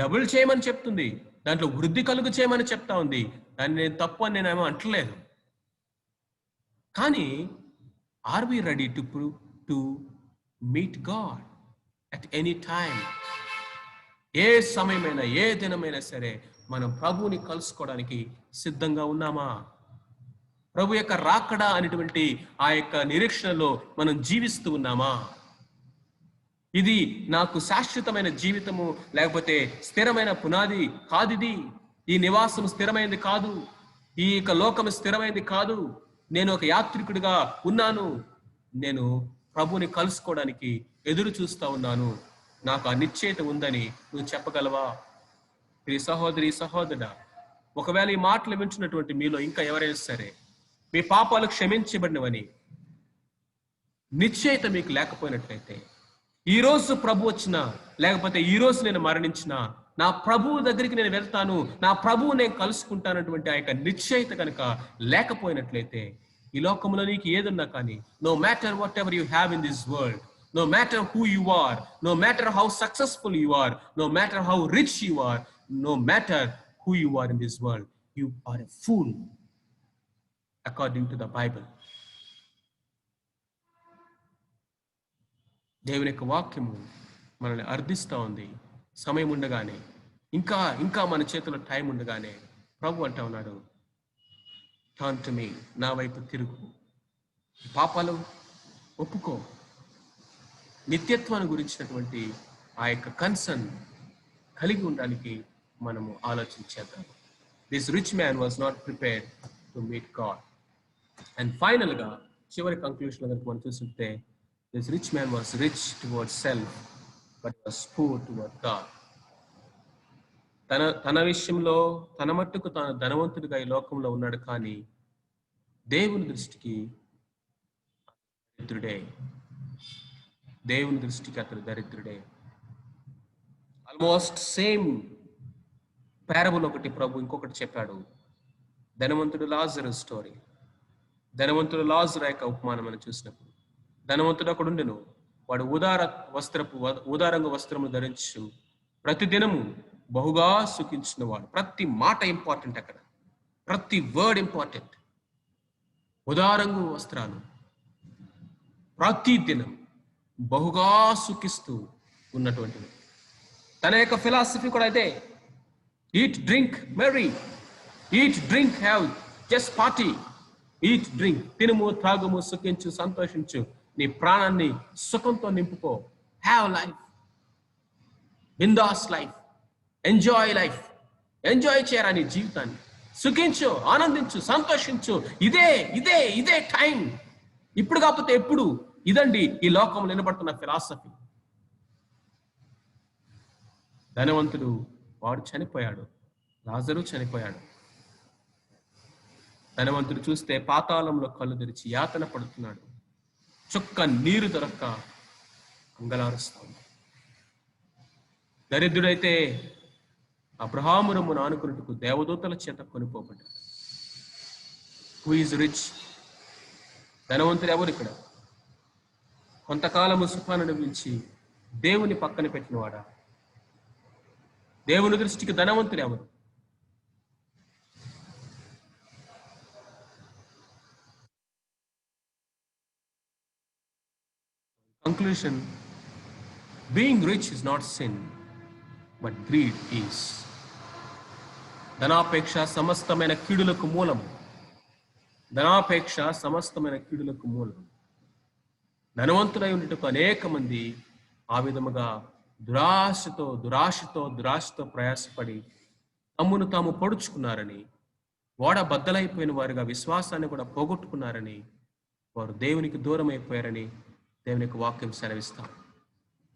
డబుల్ చేయమని చెప్తుంది, దాంట్లో వృద్ధి కలుగు చేయమని చెప్తా ఉంది. దాన్ని నేను తప్పు అని నేనేమో అంటలేదు. కానీ are we ready to meet God at any time? ఏ సమయమైనా, ఏ దినమైనా సరే మనం ప్రభువుని కలుసుకోవడానికి సిద్ధంగా ఉన్నామా? ప్రభు యొక్క రాకడా అనేటువంటి ఆ యొక్క నిరీక్షణలో మనం జీవిస్తూ ఉన్నామా? ఇది నాకు శాశ్వతమైన జీవితము, లేకపోతే స్థిరమైన పునాది కాదు. ఇది ఈ నివాసం స్థిరమైనది కాదు, ఈ యొక్క లోకం స్థిరమైనది కాదు. నేను ఒక యాత్రికుడిగా ఉన్నాను, నేను ప్రభుని కలుసుకోవడానికి ఎదురు చూస్తా ఉన్నాను, నాకు ఆ నిశ్చయిత ఉందని నువ్వు చెప్పగలవా? ప్రియ సహోదరి సహోదరుడా, ఒకవేళ ఈ మాటలు వింటున్నటువంటి మీలో ఇంకా ఎవరైనా సరే మీ పాపాలు క్షమించబడినవని నిశ్చయిత మీకు లేకపోయినట్లయితే, ఈ రోజు ప్రభు వచ్చినా లేకపోతే ఈ రోజు నేను మరణించినా నా ప్రభువు దగ్గరికి నేను వెళ్తాను, నా ప్రభువు నేను కలుసుకుంటానటువంటి ఆ యొక్క నిశ్చయిత కనుక లేకపోయినట్లయితే, ఈ లోకంలో నీకు ఏదున్నా కానీ, no matter whatever you have in this world, no matter who you are, no matter how successful you are, no matter how rich you are, no matter who you are in this world, you are a fool according to the Bible. దేవుని యొక్క వాక్యము మనల్ని అర్థిస్తూ ఉంది. సమయం ఉండగానే, ఇంకా ఇంకా మన చేతిలో టైం ఉండగానే ప్రభు అంటా ఉన్నాడు, టర్న్ టు మీ, నా వైపు తిరుగు, పాపాలు ఒప్పుకో. నిత్యత్వాన్ని గురించినటువంటి ఆ యొక్క కన్సర్న్ కలిగి ఉండడానికి మనము ఆలోచించేద్దాం. This rich man was not prepared to meet God. And ఫైనల్గా చివరి కంక్లూషన్ కనుక మనం చూస్తుంటే, this rich man was rich towards self but was poor toward God. తన విషయంలో తన మట్టుకు తాను ధనవంతుడిగా ఈ లోకంలో ఉన్నాడు, కానీ దేవుని దృష్టికి దరిద్రుడే. దేవుని దృష్టికి అతడు దరిద్రుడే. ఆల్మోస్ట్ సేమ్ పారబుల్ ఒకటి ప్రభు ఇంకొకటి చెప్పాడు. ధనవంతుడు లాజరు స్టోరీ. ధనవంతుడు లాజరు యొక్క ఉపమానం మనం చూసినప్పుడు, ధనవంతుడు అక్కడ ఉండెను, వాడు ఉదారంగ వస్త్రము ధరించు ప్రతిదినము బహుగా సుఖించిన వాడు. ప్రతి మాట ఇంపార్టెంట్, అక్కడ ప్రతి వర్డ్ ఇంపార్టెంట్. ఉదారంగు వస్త్రాలు, ప్రతి దినం బహుగా సుఖిస్తూ ఉన్నటువంటిది. తన యొక్క ఫిలాసఫీ కూడా అయితే, eat drink merry, eat drink have just party, eat drink, తినుము త్రాగుము సుఖించు సంతోషించు, నీ ప్రాణాన్ని సుఖంతో నింపుకో, have life, bindaas life, enjoy life, enjoy చేయరా నీ జీవితాన్ని, సుఖించు, ఆనందించు, సంతోషించు. ఇదే ఇదే ఇదే టైం, ఇప్పుడు కాకపోతే ఎప్పుడు. ఇదండి ఈ లోకంలో నిలబడుతున్న ఫిలాసఫీ. ధనవంతుడు వాడు చనిపోయాడు, లాజరు చనిపోయాడు. ధనవంతుడు చూస్తే పాతాళంలో కళ్ళు తెరిచి యాతన పడుతున్నాడు, చుక్క నీరు దొరక్క అంగలారుస్తాడు. దరిద్రుడైతే అబ్రహాము రొమ్మును ఆనుకున్నట్టుకు దేవదూతల చేత కొనిపోబడ్డాడు. Who is rich? ధనవంతుడు ఎవరు? ఇక్కడ కొంతకాలము సుఖాన్ని అనుభవించి దేవుని పక్కన పెట్టినవాడా? దేవుని దృష్టికి ధనవంతుడు ఎవరు? Conclusion: being rich is not sin, but greed is. ధనాపేక్ష సమస్తమైన కీడులకు మూలం. ధనాపేక్ష సమస్తమైన కీడులకు మూలం. ధనవంతులై ఉండేటకు అనేక మంది ఆ విధముగా దురాశతో ప్రయాసపడి తమ్మును తాము పొడుచుకున్నారని, ఓడ బద్దలైపోయిన వారుగా విశ్వాసాన్ని కూడా పోగొట్టుకున్నారని, వారు దేవునికి దూరం అయిపోయారని దేవునికి వాక్యం సెలవిస్తాం.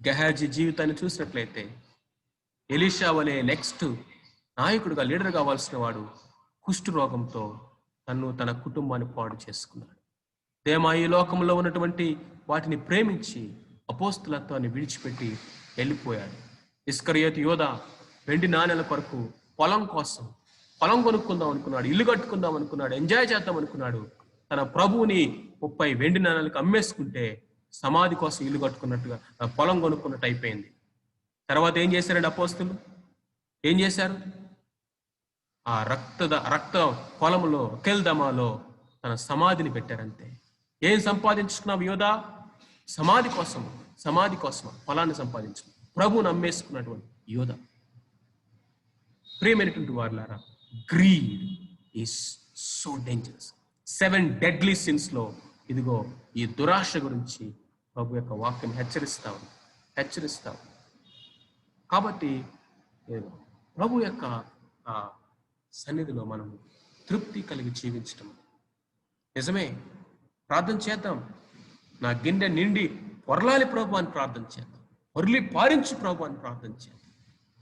గెహాజీ జీవితాన్ని చూసినట్లయితే, ఎలీషా వలె నెక్స్ట్ నాయకుడిగా, లీడర్ కావాల్సిన వాడు కుష్టు రోగంతో తన కుటుంబాన్ని పాడు చేసుకున్నాడు. దేమా ఈ లోకంలో ఉన్నటువంటి వాటిని ప్రేమించి అపోస్తులత్వాన్ని విడిచిపెట్టి వెళ్ళిపోయాడు. ఇస్కరియోతు యోధ వెండి నాణేల కొరకు పొలం కోసం పొలం కొనుక్కుందాం అనుకున్నాడు, ఇల్లు కట్టుకుందాం అనుకున్నాడు, ఎంజాయ్ చేద్దాం అనుకున్నాడు. తన ప్రభువుని 30 వెండి నాణేలకు అమ్మేసుకుంటే సమాధి కోసం ఇల్లు కట్టుకున్నట్టుగా పొలం కొనుక్కున్నట్టు అయిపోయింది. తర్వాత ఏం చేశారండి అపోస్తులు? ఏం చేశారు? ఆ రక్త పొలంలో కెల్దమాలో తన సమాధిని పెట్టారంతే. ఏం సంపాదించుకున్నావు యోధా? సమాధి కోసం పొలాన్ని సంపాదించుకున్నావు. ప్రభువుని అమ్మేసుకున్నటువంటి యోధ. ప్రియమైనటువంటి వారులారా, greed is so dangerous. 7 deadly sins లో ఇదిగో ఈ దురాశ గురించి ప్రభు యొక్క వాక్యం హెచ్చరిస్తాం. కాబట్టి ప్రభు యొక్క సన్నిధిలో మనం తృప్తి కలిగి జీవించటం, నిజమే, ప్రార్థన చేద్దాం. నా గిన్నె నిండి పొరలాలి ప్రభు అని ప్రార్థన చేద్దాం. పొర్లి పారించు ప్రభు అని ప్రార్థన చేద్దాం.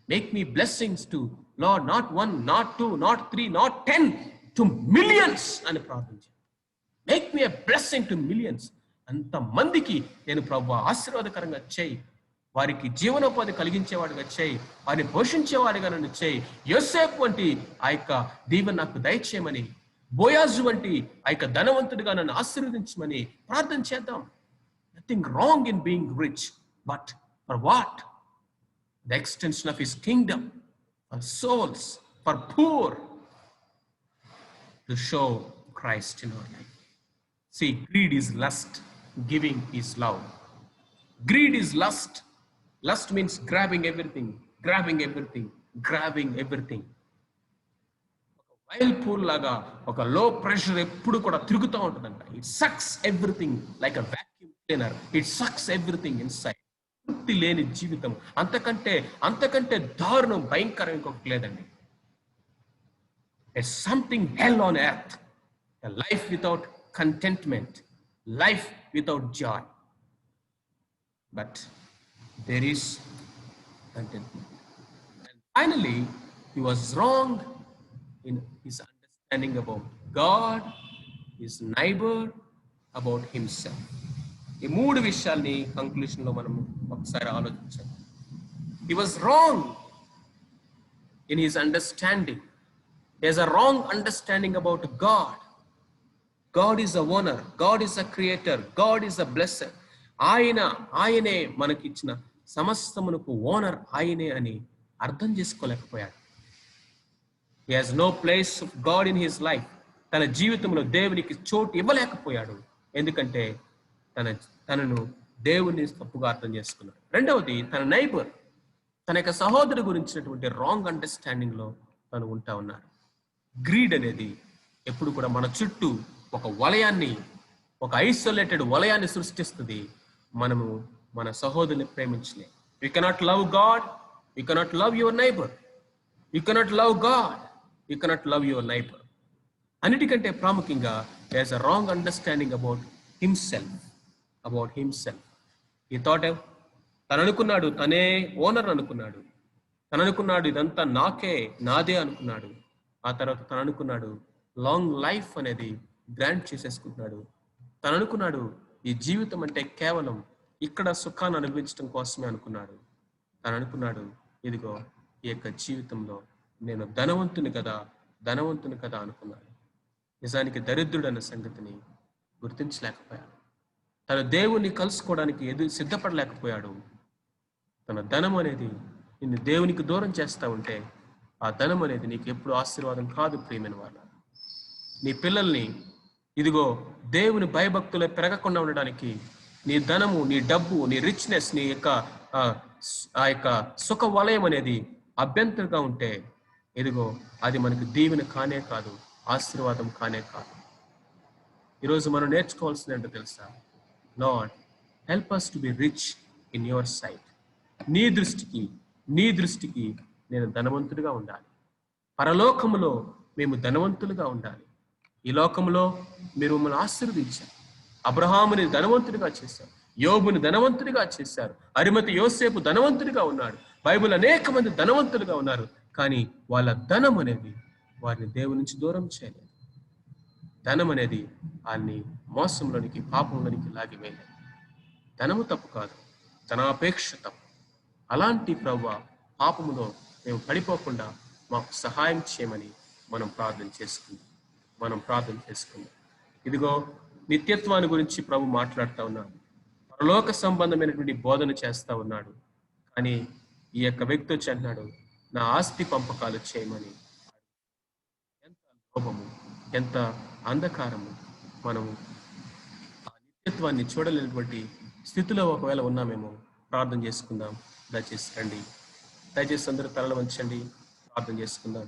Make me blessings to lord, not 1, not 2, not 3, not 10, to millions అని ప్రార్థన చేద్దాం. Make me a blessing to millions. అంతమందికి నేను ప్రభు ఆశీర్వాదకరంగా చేయి, వారికి జీవనోపాధి కలిగించేవాడిగా చేయి, వారిని పోషించేవాడిగా నన్ను చేయి. యోసేపు వంటి ఆ యొక్క దీవెన నాకు దయచేయమని, బోయాజు వంటి ఆ యొక్క ధనవంతుడిగా నన్ను ఆశీర్వదించమని ప్రార్థన చేద్దాం. Nothing wrong in being rich, but for what? The extension of his kingdom, for souls, for poor, to show Christ in our life. See, greed is lust, giving is love. Greed is lust. Lust means grabbing everything, grabbing everything, grabbing everything. Whirlpool లాగా ఒక low pressure ఎప్పుడు కూడా తిరుగుతూ ఉంటుందంట. It sucks everything like a vacuum cleaner. It sucks everything inside. తృప్తి లేని జీవితం అంతకంటే దారుణం, భయంకరం ఇంకొకటి లేదండి. It's something hell on earth. A life without contentment, life without joy. But there is contentment. And finally he was wrong in his understanding about God, his neighbor, about himself. ఈ మూడు విషయాల్ని కంక్లూషన్ లో మనం ఒకసారి ఆలోచించాలి. He was wrong in his understanding. He has a wrong understanding about God. God is a owner, God is a creator, God is a blesser. ఆయనే మనకిచ్చిన సమస్తమునకు owner ఆయనే అని అర్థం చేసుకోలేకపోయాడు. He has no place of God in his life. తన జీవితంలో దేవునికి చోటు ఇవ్వలేకపోయాడు. ఎందుకంటే తనను దేవుని తప్పుగా అర్థం చేసుకున్నాడు. రెండవది, తన నైబర్, తన యొక్క సహోదరు గురించినటువంటి రాంగ్ అండర్స్టాండింగ్ లో తను ఉంటా ఉన్నాడు. గ్రీడ్ అనేది ఎప్పుడు కూడా మన చుట్టూ ఒక వలయాన్ని, ఒక ఐసోలేటెడ్ వలయాన్ని సృష్టిస్తుంది. మనము మన సహోదరుని ప్రేమించలేం. We cannot love God, we cannot love your neighbor. You cannot love God, you cannot love your neighbor. అన్నిటికంటే ప్రాముఖ్యంగా there's a wrong understanding about himself. ఈ థాట్, తను అనుకున్నాడు తనే ఓనర్ అనుకున్నాడు. తను అనుకున్నాడు ఇదంతా నాదే అనుకున్నాడు. ఆ తర్వాత తను అనుకున్నాడు లాంగ్ లైఫ్ అనేది గ్రాంట్ చేసేసుకుంటున్నాడు. తను అనుకున్నాడు ఈ జీవితం అంటే కేవలం ఇక్కడ సుఖాన్ని అనుభవించడం కోసమే అనుకున్నాడు. తను అనుకున్నాడు ఇదిగో ఈ యొక్క జీవితంలో నేను ధనవంతుని కదా అనుకున్నాడు. నిజానికి దరిద్రుడు అన్న సంగతిని గుర్తించలేకపోయాడు. తన దేవుణ్ణి కలుసుకోవడానికి సిద్ధపడలేకపోయాడు. తన ధనం అనేది నిన్ను దేవునికి దూరం చేస్తా ఉంటే ఆ ధనం అనేది నీకు ఎప్పుడు ఆశీర్వాదం కాదు. ప్రియమైన వాళ్ళ, నీ పిల్లల్ని ఇదిగో దేవుని భయభక్తులు పెరగకుండా ఉండడానికి నీ ధనము, నీ డబ్బు, నీ రిచ్నెస్, నీ యొక్క ఆ యొక్క సుఖ వలయం అనేది అభ్యంతరంగా ఉంటే ఇదిగో అది మనకు దీవెన కానే కాదు, ఆశీర్వాదం కానే కాదు. ఈరోజు మనం నేర్చుకోవాల్సింది ఏంటో తెలుసా? Lord, help us to be rich in your sight. నీ దృష్టికి నేను ధనవంతుడిగా ఉండాలి. పరలోకములో మేము ధనవంతులుగా ఉండాలి. ఈ లోకంలో మీరు మమ్మల్ని ఆశీర్వదించారు. అబ్రహాముని ధనవంతుడిగా చేశారు, యోబుని ధనవంతుడిగా చేశారు, అరిమతి యోసేపు ధనవంతుడిగా ఉన్నాడు. బైబిల్ అనేక మంది ధనవంతులుగా ఉన్నారు. కానీ వాళ్ళ ధనం అనేది వారిని దేవుని నుంచి దూరం చేయలేదు. ధనం అనేది వాళ్ళని మోసంలోనికి, పాపంలోనికి లాగివేయలేదు. ధనము తప్పు కాదు, ధనాపేక్ష తప్పు. అలాంటి ప్రభువా పాపములో మేము పడిపోకుండా మాకు సహాయం చేయమని మనం ప్రార్థన చేసుకుందాం. ఇదిగో నిత్యత్వాన్ని గురించి ప్రభు మాట్లాడుతూ ఉన్నాడు. పరలోక సంబంధమైనటువంటి బోధన చేస్తూ ఉన్నాడు. కానీ ఈ యొక్క వ్యక్తి వచ్చి అంటున్నాడు, నా ఆస్తి పంపకాలు చేయమని. ఎంత లోభము, ఎంత అంధకారము! మనము ఆ నిత్యత్వాన్ని చూడలేనటువంటి స్థితిలో ఒకవేళ ఉన్నామేమో. ప్రార్థన చేసుకుందాం. దయచేసి అందరూ తలలు వంచండి. ప్రార్థన చేసుకుందాం.